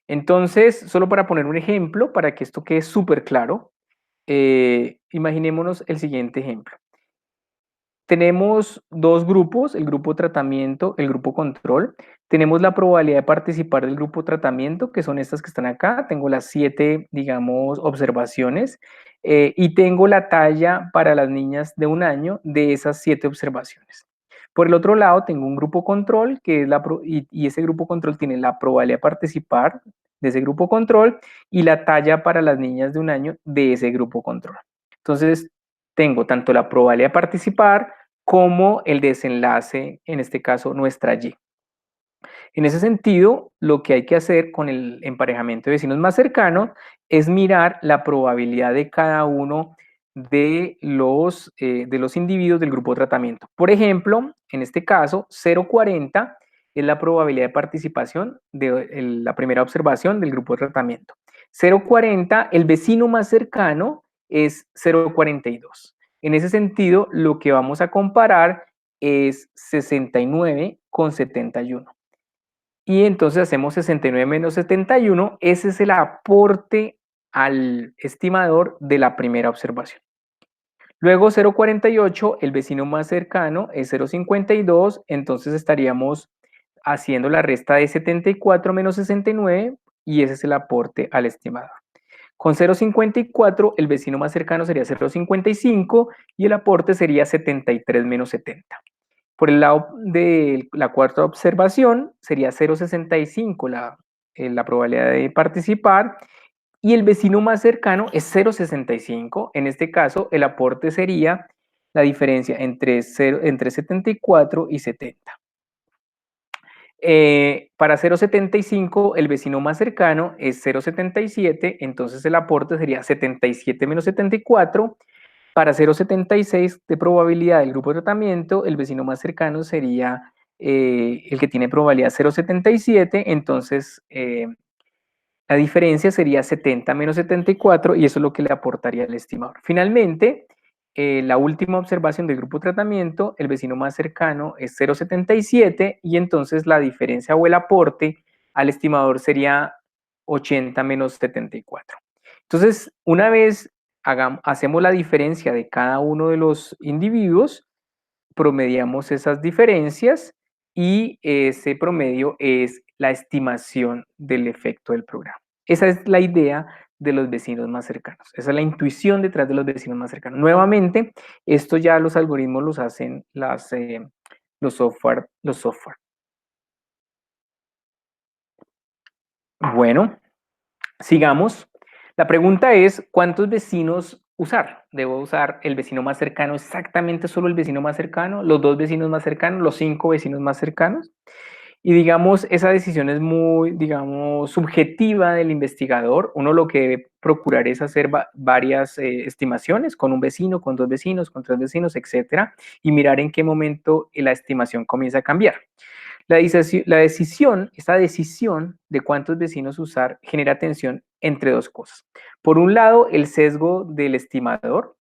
Entonces, solo para poner un ejemplo, para que esto quede súper claro, imaginémonos el siguiente ejemplo. Tenemos dos grupos, el grupo tratamiento, el grupo control. Tenemos la probabilidad de participar del grupo tratamiento, que son estas que están acá. Tengo las 7, digamos, observaciones. Y tengo la talla para las niñas de 1 año de esas 7 observaciones. Por el otro lado, tengo un grupo control, que es y ese grupo control tiene la probabilidad de participar de ese grupo control y la talla para las niñas de 1 año de ese grupo control. Entonces, tengo tanto la probabilidad de participar como el desenlace, en este caso, nuestra Y. En ese sentido, lo que hay que hacer con el emparejamiento de vecinos más cercanos es mirar la probabilidad de cada uno de los individuos del grupo de tratamiento. Por ejemplo, en este caso, 0,40 es la probabilidad de participación de la primera observación del grupo de tratamiento. 0,40, el vecino más cercano es 0,42. En ese sentido, lo que vamos a comparar es 69 con 71. Y entonces hacemos 69 menos 71, ese es el aporte al estimador de la primera observación. Luego 0,48, el vecino más cercano es 0,52, entonces estaríamos haciendo la resta de 74 menos 69 y ese es el aporte al estimador. Con 0,54 el vecino más cercano sería 0,55 y el aporte sería 73 menos 70. Por el lado de la cuarta observación sería 0,65 la probabilidad de participar y el vecino más cercano es 0,65. En este caso, el aporte sería la diferencia entre 74 y 70. Para 0,75 el vecino más cercano es 0,77, entonces el aporte sería 77 menos 74. Para 0,76 de probabilidad del grupo de tratamiento, el vecino más cercano sería el que tiene probabilidad 0,77, entonces la diferencia sería 70 menos 74 y eso es lo que le aportaría el estimador. Finalmente, la última observación del grupo de tratamiento, el vecino más cercano es 0,77 y entonces la diferencia o el aporte al estimador sería 80 menos 74. Entonces, una vez hacemos la diferencia de cada uno de los individuos, promediamos esas diferencias y ese promedio es la estimación del efecto del programa. Esa es la idea de los vecinos más cercanos. Esa es la intuición detrás de los vecinos más cercanos. Nuevamente, esto ya los algoritmos los hacen los software. Bueno, sigamos. La pregunta es, ¿cuántos vecinos usar? ¿Debo usar el vecino más cercano, exactamente solo el vecino más cercano, los 2 vecinos más cercanos, los 5 vecinos más cercanos? Y digamos, esa decisión es muy, digamos, subjetiva del investigador. Uno lo que debe procurar es hacer varias estimaciones con un vecino, con 2 vecinos, con 3 vecinos, etcétera, y mirar en qué momento la estimación comienza a cambiar. Esta decisión de cuántos vecinos usar genera tensión entre dos cosas. Por un lado, el sesgo del estimador.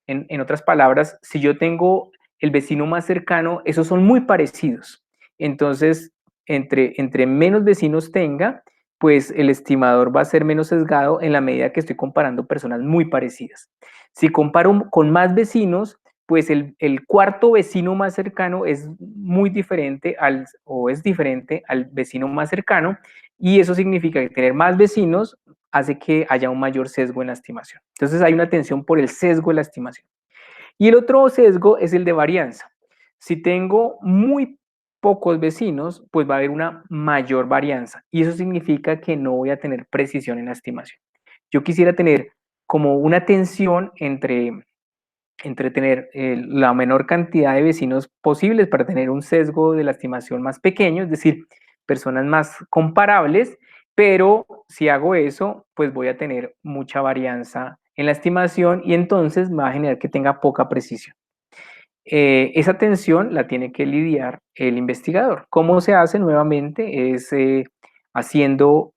En otras palabras, si yo tengo el vecino más cercano, esos son muy parecidos. Entonces, entre menos vecinos tenga, pues el estimador va a ser menos sesgado en la medida que estoy comparando personas muy parecidas. Si comparo con más vecinos, pues el cuarto vecino más cercano es muy diferente es diferente al vecino más cercano y eso significa que tener más vecinos hace que haya un mayor sesgo en la estimación. Entonces hay una tensión por el sesgo de la estimación. Y el otro sesgo es el de varianza. Si tengo muy pocos vecinos, pues va a haber una mayor varianza y eso significa que no voy a tener precisión en la estimación. Yo quisiera tener como una tensión entre tener la menor cantidad de vecinos posibles para tener un sesgo de la estimación más pequeño, es decir, personas más comparables, pero si hago eso, pues voy a tener mucha varianza en la estimación y entonces me va a generar que tenga poca precisión. Esa tensión la tiene que lidiar el investigador. ¿Cómo se hace nuevamente? Es haciendo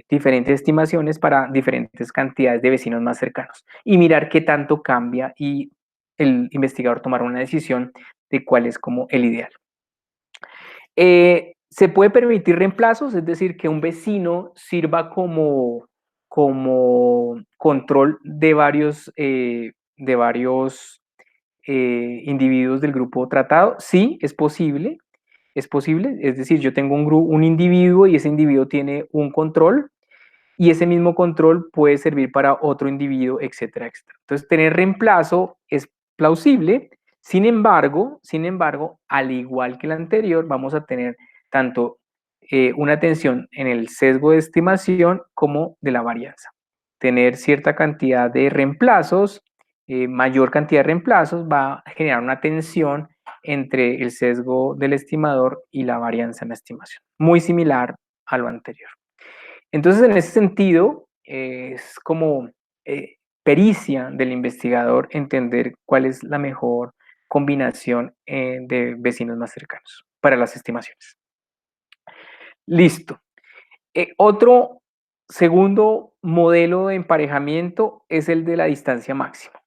diferentes estimaciones para diferentes cantidades de vecinos más cercanos y mirar qué tanto cambia y el investigador tomar una decisión de cuál es como el ideal. Se puede permitir reemplazos, es decir, que un vecino sirva como control de varios individuos del grupo tratado. Sí, es posible, es decir, yo tengo un individuo y ese individuo tiene un control y ese mismo control puede servir para otro individuo, etcétera, etcétera. Entonces, tener reemplazo es plausible Sin embargo, al igual que el anterior, vamos a tener tanto una tensión en el sesgo de estimación como de la varianza. Tener cierta cantidad de reemplazos, mayor cantidad de reemplazos va a generar una tensión entre el sesgo del estimador y la varianza en la estimación, muy similar a lo anterior. Entonces, en ese sentido, es como pericia del investigador entender cuál es la mejor combinación de vecinos más cercanos para las estimaciones. Listo. Otro segundo modelo de emparejamiento es el de la distancia máxima.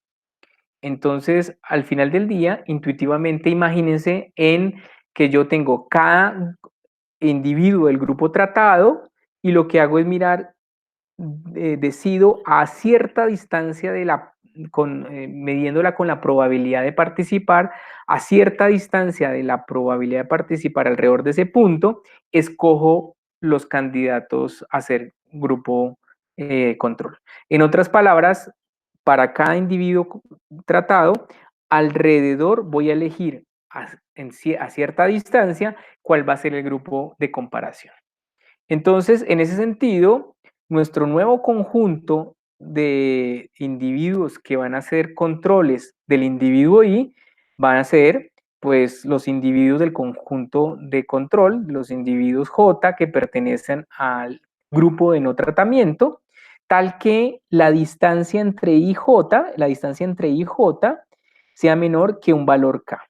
Entonces, al final del día, intuitivamente imagínense en que yo tengo cada individuo del grupo tratado y lo que hago es mirar, decido a cierta distancia midiéndola con la probabilidad de participar, a cierta distancia de la probabilidad de participar alrededor de ese punto, escojo los candidatos a ser grupo control. En otras palabras, para cada individuo tratado, alrededor voy a elegir a cierta distancia cuál va a ser el grupo de comparación. Entonces, en ese sentido, nuestro nuevo conjunto de individuos que van a ser controles del individuo I van a ser pues los individuos del conjunto de control, los individuos J que pertenecen al grupo de no tratamiento, tal que la distancia entre IJ sea menor que un valor K,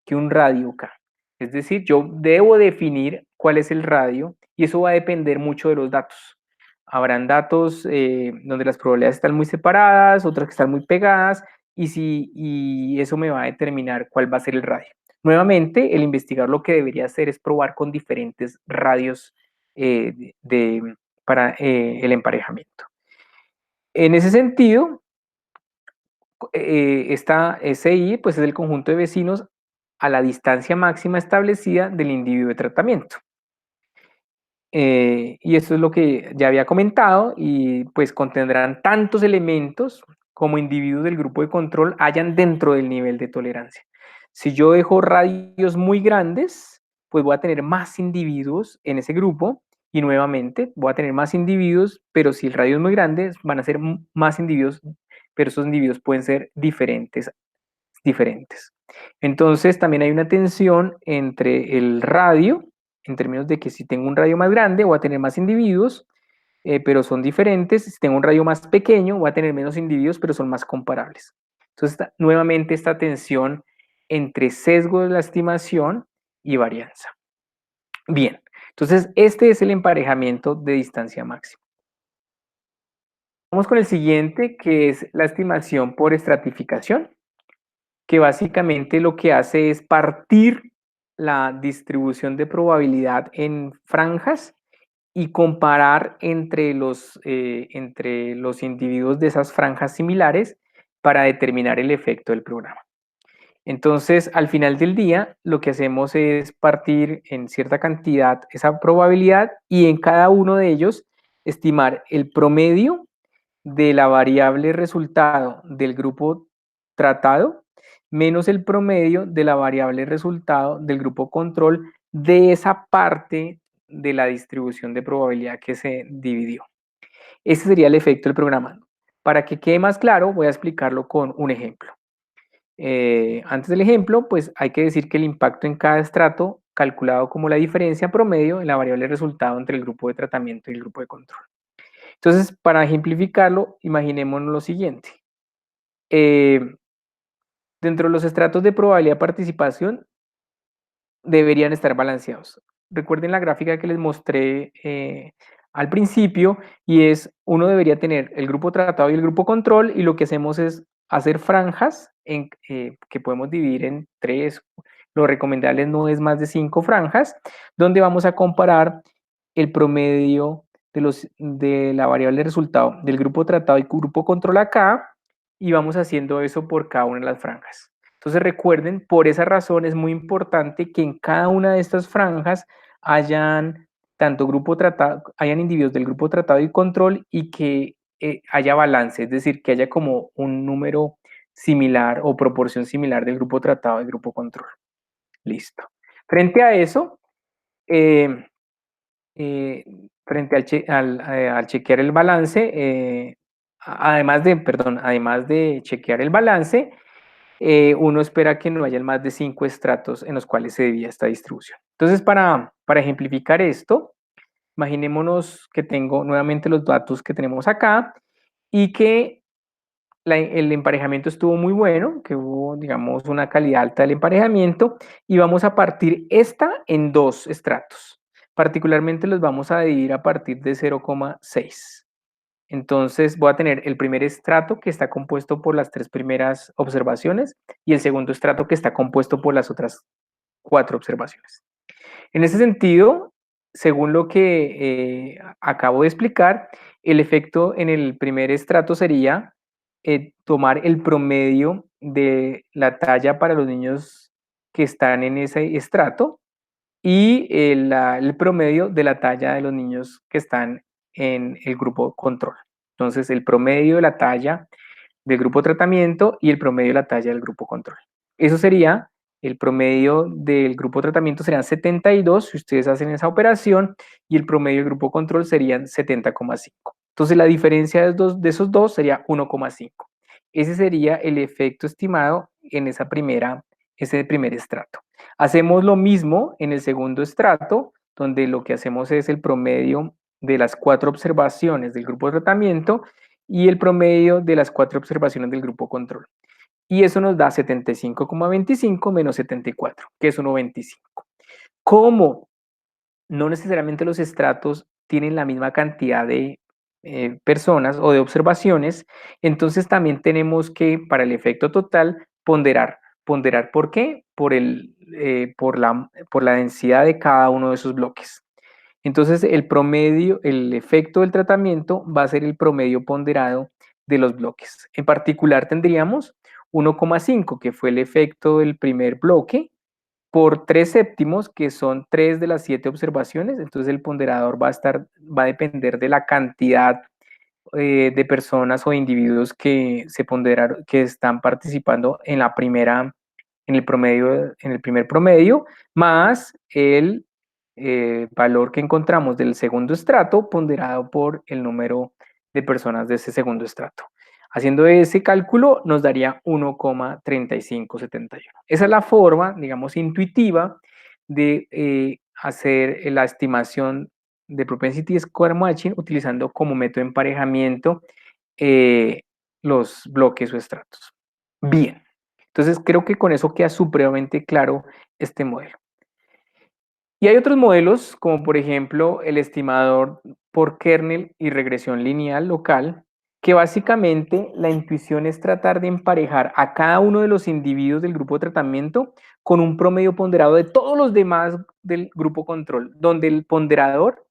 que un radio K. Es decir, yo debo definir cuál es el radio y eso va a depender mucho de los datos. Habrán datos donde las probabilidades están muy separadas, otras que están muy pegadas, y eso me va a determinar cuál va a ser el radio. Nuevamente, el investigador lo que debería hacer es probar con diferentes radios para el emparejamiento. En ese sentido, esta SI pues, es el conjunto de vecinos a la distancia máxima establecida del individuo de tratamiento. Y esto es lo que ya había comentado y pues contendrán tantos elementos como individuos del grupo de control hayan dentro del nivel de tolerancia. Si yo dejo radios muy grandes, pues voy a tener más individuos en ese grupo y nuevamente voy a tener más individuos, pero si el radio es muy grande, van a ser más individuos, pero esos individuos pueden ser diferentes. Entonces también hay una tensión entre el radio, en términos de que si tengo un radio más grande voy a tener más individuos, pero son diferentes. Si tengo un radio más pequeño voy a tener menos individuos, pero son más comparables. Entonces nuevamente esta tensión entre sesgo de la estimación y varianza. Bien, entonces este es el emparejamiento de distancia máxima. Vamos con el siguiente, que es la estimación por estratificación, que básicamente lo que hace es partir la distribución de probabilidad en franjas y comparar entre los individuos de esas franjas similares para determinar el efecto del programa. Entonces, al final del día, lo que hacemos es partir en cierta cantidad esa probabilidad y en cada uno de ellos estimar el promedio de la variable resultado del grupo tratado menos el promedio de la variable resultado del grupo control de esa parte de la distribución de probabilidad que se dividió. Ese sería el efecto del programa. Para que quede más claro, voy a explicarlo con un ejemplo. Antes del ejemplo, pues hay que decir que el impacto en cada estrato, calculado como la diferencia promedio en la variable resultado entre el grupo de tratamiento y el grupo de control. Entonces, para ejemplificarlo, imaginémonos lo siguiente. Dentro de los estratos de probabilidad de participación deberían estar balanceados. Recuerden la gráfica que les mostré al principio y es, uno debería tener el grupo tratado y el grupo control y lo que hacemos es hacer franjas que podemos dividir en 3, lo recomendable no es más de 5 franjas, donde vamos a comparar el promedio de la variable de resultado del grupo tratado y grupo control acá y vamos haciendo eso por cada una de las franjas. Entonces recuerden, por esa razón es muy importante que en cada una de estas franjas hayan hayan individuos del grupo tratado y control y que haya balance, es decir, que haya como un número similar o proporción similar del grupo tratado y grupo control. Listo. Frente a eso, eh, frente al chequear el balance, además de chequear el balance, uno espera que no haya más de 5 estratos en los cuales se divida esta distribución. Entonces, para ejemplificar esto, imaginémonos que tengo nuevamente los datos que tenemos acá y que el emparejamiento estuvo muy bueno, que hubo, digamos, una calidad alta del emparejamiento, y vamos a partir esta en 2 estratos. Particularmente los vamos a dividir a partir de 0,6. Entonces voy a tener el primer estrato que está compuesto por las 3 primeras observaciones y el segundo estrato que está compuesto por las otras 4 observaciones. En ese sentido, según lo que acabo de explicar, el efecto en el primer estrato sería tomar el promedio de la talla para los niños que están en ese estrato y el promedio de la talla de los niños que están en el grupo control. Entonces, el promedio de la talla del grupo tratamiento y el promedio de la talla del grupo control. Eso sería el promedio del grupo tratamiento serían 72 si ustedes hacen esa operación y el promedio del grupo control serían 70,5. Entonces la diferencia de esos dos sería 1,5. Ese sería el efecto estimado en ese primer estrato. Hacemos lo mismo en el segundo estrato, donde lo que hacemos es el promedio de las 4 observaciones del grupo de tratamiento y el promedio de las 4 observaciones del grupo control. Y eso nos da 75,25 menos 74, que es 1,25. Como no necesariamente los estratos tienen la misma cantidad de personas o de observaciones, entonces también tenemos que, para el efecto total, ponderar. ¿Ponderar por qué? Por la densidad de cada uno de esos bloques. Entonces, el promedio, el efecto del tratamiento va a ser el promedio ponderado de los bloques. En particular, tendríamos 1,5, que fue el efecto del primer bloque, por 3 séptimos, que son 3 de las 7 observaciones. Entonces, el ponderador va a depender de la cantidad de personas o individuos que se ponderaron, que están participando en la primera, en el primer promedio, más el valor que encontramos del segundo estrato ponderado por el número de personas de ese segundo estrato. Haciendo ese cálculo nos daría 1,3571. Esa es la forma, digamos, intuitiva de hacer la estimación de Propensity Score Matching utilizando como método de emparejamiento los bloques o estratos. Bien, entonces creo que con eso queda supremamente claro este modelo. Y hay otros modelos, como por ejemplo el estimador por kernel y regresión lineal local, que básicamente la intuición es tratar de emparejar a cada uno de los individuos del grupo de tratamiento con un promedio ponderado de todos los demás del grupo control, donde el ponderador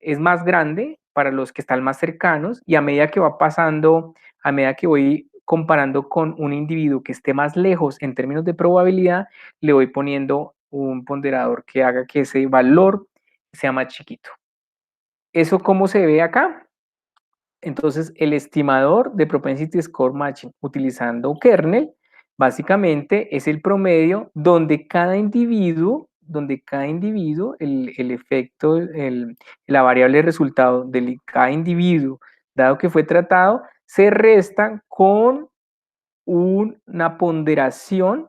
es más grande para los que están más cercanos y a medida que va pasando, a medida que voy comparando con un individuo que esté más lejos en términos de probabilidad, le voy poniendo un ponderador que haga que ese valor sea más chiquito. ¿Eso cómo se ve acá? Entonces, el estimador de Propensity Score Matching utilizando kernel, básicamente es el promedio donde cada individuo, el efecto, la variable de resultado de cada individuo, dado que fue tratado, se resta con una ponderación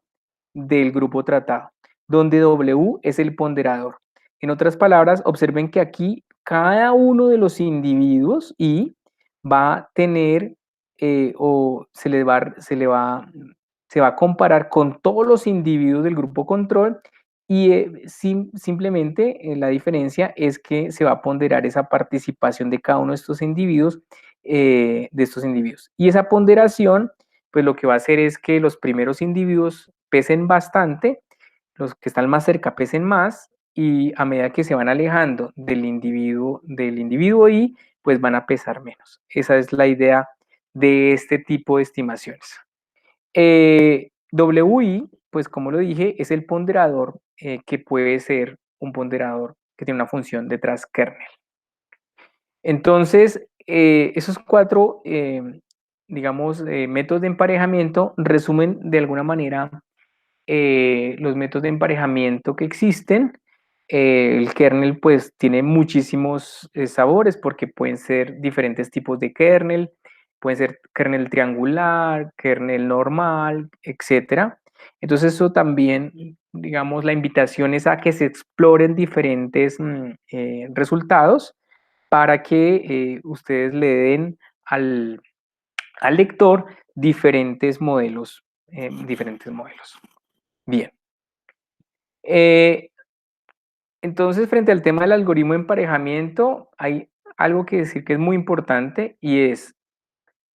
del grupo tratado, donde W es el ponderador. En otras palabras, observen que aquí cada uno de los individuos y va a tener o se va a comparar con todos los individuos del grupo control y simplemente la diferencia es que se va a ponderar esa participación de cada uno de estos individuos, Y esa ponderación, pues lo que va a hacer es que los primeros individuos pesen bastante, los que están más cerca pesen más y a medida que se van alejando del individuo Y, pues van a pesar menos. Esa es la idea de este tipo de estimaciones. WI, pues como lo dije, es el ponderador que puede ser un ponderador que tiene una función detrás kernel. Entonces, esos 4 digamos, métodos de emparejamiento resumen de alguna manera los métodos de emparejamiento que existen. El kernel pues tiene muchísimos sabores porque pueden ser diferentes tipos de kernel, pueden ser kernel triangular, kernel normal, etcétera. Entonces eso también, digamos, la invitación es a que se exploren diferentes resultados para que ustedes le den al lector diferentes modelos, diferentes modelos. Bien. Eh, entonces, frente al tema del algoritmo de emparejamiento, hay algo que decir que es muy importante y es,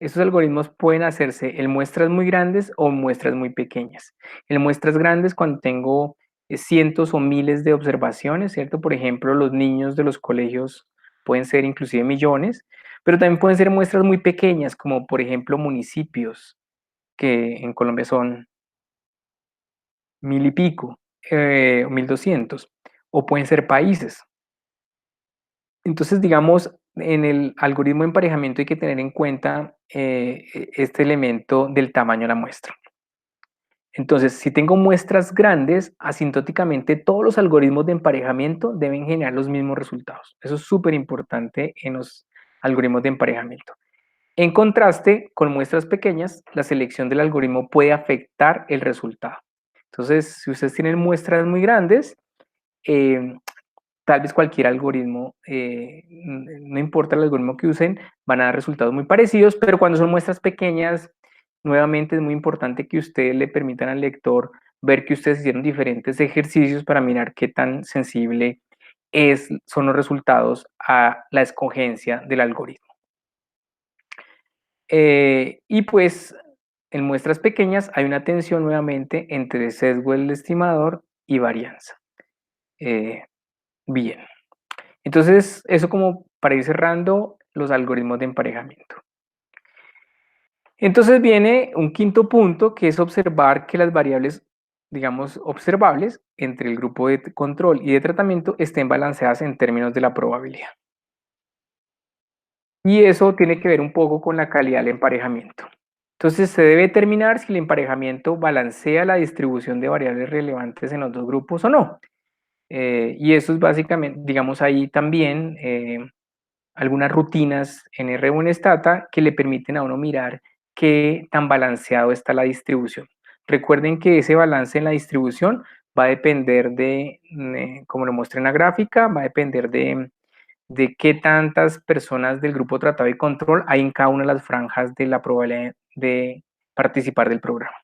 estos algoritmos pueden hacerse en muestras muy grandes o muestras muy pequeñas. En muestras grandes, cuando tengo cientos o miles de observaciones, ¿cierto? Por ejemplo, los niños de los colegios pueden ser inclusive millones, pero también pueden ser muestras muy pequeñas, como por ejemplo municipios, que en Colombia son 1000 y pico, 1200, o pueden ser países. Entonces, digamos, en el algoritmo de emparejamiento hay que tener en cuenta este elemento del tamaño de la muestra. Entonces, si tengo muestras grandes, asintóticamente todos los algoritmos de emparejamiento deben generar los mismos resultados. Eso es súper importante en los algoritmos de emparejamiento. En contraste, con muestras pequeñas, la selección del algoritmo puede afectar el resultado. Entonces, si ustedes tienen muestras muy grandes, eh, tal vez cualquier algoritmo, no importa el algoritmo que usen, van a dar resultados muy parecidos, pero cuando son muestras pequeñas, nuevamente es muy importante que ustedes le permitan al lector ver que ustedes hicieron diferentes ejercicios para mirar qué tan sensible son los resultados a la escogencia del algoritmo. Y pues en muestras pequeñas hay una tensión nuevamente entre sesgo del estimador y varianza. Bien. Entonces, eso como para ir cerrando los algoritmos de emparejamiento. Entonces viene un quinto punto que es observar que las variables, digamos, observables entre el grupo de control y de tratamiento estén balanceadas en términos de la probabilidad. Y eso tiene que ver un poco con la calidad del emparejamiento. Entonces se debe determinar si el emparejamiento balancea la distribución de variables relevantes en los dos grupos o no. Y eso es básicamente, digamos, ahí también algunas rutinas en R o en Stata que le permiten a uno mirar qué tan balanceado está la distribución. Recuerden que ese balance en la distribución va a depender de, como lo muestra en la gráfica, va a depender de qué tantas personas del grupo tratado y control hay en cada una de las franjas de la probabilidad de participar del programa.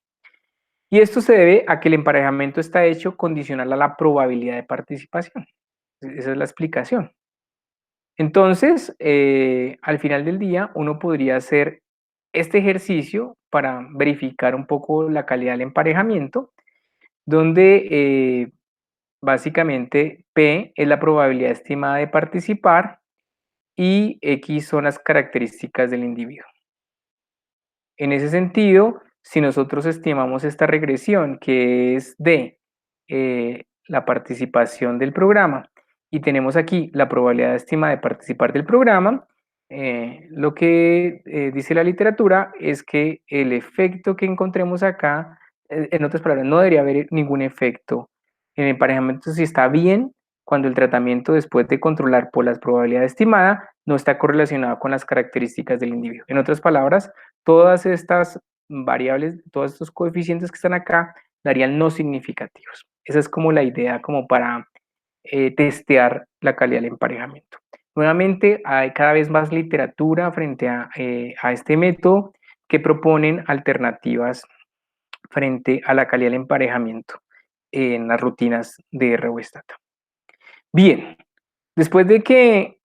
Y esto se debe a que el emparejamiento está hecho condicional a la probabilidad de participación. Esa es la explicación. Entonces, al final del día, uno podría hacer este ejercicio para verificar un poco la calidad del emparejamiento, donde básicamente P es la probabilidad estimada de participar y X son las características del individuo. En ese sentido, si nosotros estimamos esta regresión, que es de la participación del programa, y tenemos aquí la probabilidad estimada de participar del programa, lo que dice la literatura es que el efecto que encontremos acá, en otras palabras, no debería haber ningún efecto en el emparejamiento si está bien cuando el tratamiento después de controlar por la probabilidad estimada no está correlacionado con las características del individuo. En otras palabras, todas estas variables, todos estos coeficientes que están acá darían no significativos. Esa es como la idea como para testear la calidad del emparejamiento. Nuevamente, hay cada vez más literatura frente a este método que proponen alternativas frente a la calidad del emparejamiento en las rutinas de R o Stata. Bien, después de que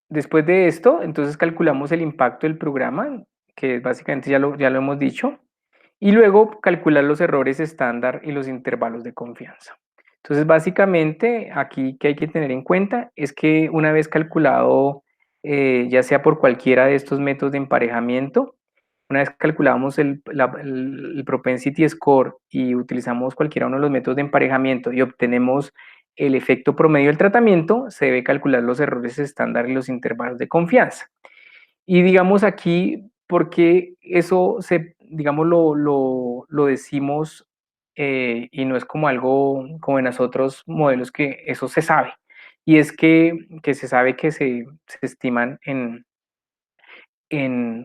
después de esto, entonces calculamos el impacto del programa, que básicamente ya lo hemos dicho, y luego calcular los errores estándar y los intervalos de confianza. Entonces, básicamente, aquí que hay que tener en cuenta es que una vez calculado, ya sea por cualquiera de estos métodos de emparejamiento, una vez calculamos el propensity score y utilizamos cualquiera uno de los métodos de emparejamiento y obtenemos el efecto promedio del tratamiento, se debe calcular los errores estándar y los intervalos de confianza. Y digamos aquí, porque eso digamos, lo decimos y no es como algo como en los otros modelos que eso se sabe. Y es que se sabe que se estiman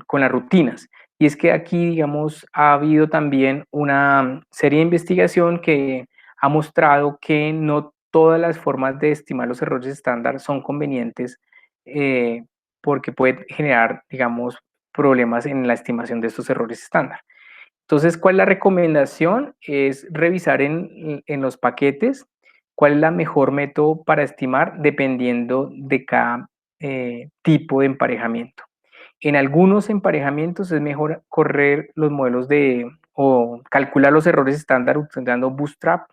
con las rutinas. Y es que aquí, digamos, ha habido también una serie de investigación que ha mostrado que no todas las formas de estimar los errores estándar son convenientes eh, porque puede generar, digamos, problemas en la estimación de estos errores estándar. Entonces, ¿cuál es la recomendación? Es revisar en los paquetes cuál es la mejor método para estimar dependiendo de cada tipo de emparejamiento. En algunos emparejamientos es mejor correr los modelos o calcular los errores estándar utilizando Bootstrap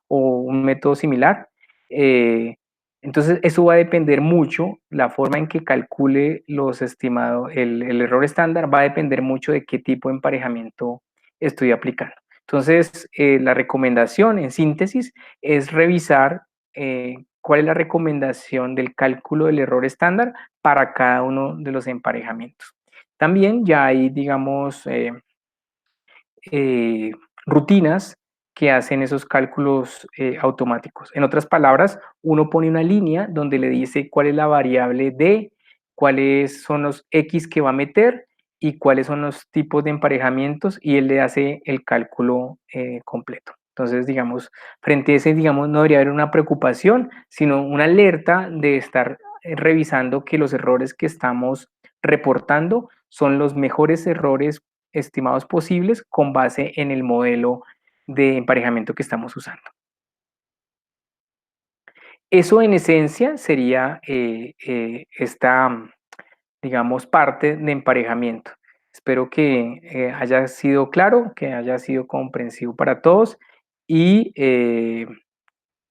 o un método similar. Eh, entonces, eso va a depender mucho, la forma en que calcule los estimados, el error estándar va a depender mucho de qué tipo de emparejamiento estoy aplicando. Entonces, la recomendación en síntesis es revisar cuál es la recomendación del cálculo del error estándar para cada uno de los emparejamientos. También ya hay, digamos, eh, rutinas que hacen esos cálculos automáticos. En otras palabras, uno pone una línea donde le dice cuál es la variable D, cuáles son los X que va a meter y cuáles son los tipos de emparejamientos y él le hace el cálculo completo. Entonces, digamos, frente a ese, digamos, no debería haber una preocupación, sino una alerta de estar revisando que los errores que estamos reportando son los mejores errores estimados posibles con base en el modelo de emparejamiento que estamos usando. Eso en esencia sería esta, digamos, parte de emparejamiento. Espero que haya sido claro, que haya sido comprensivo para todos y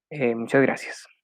muchas gracias.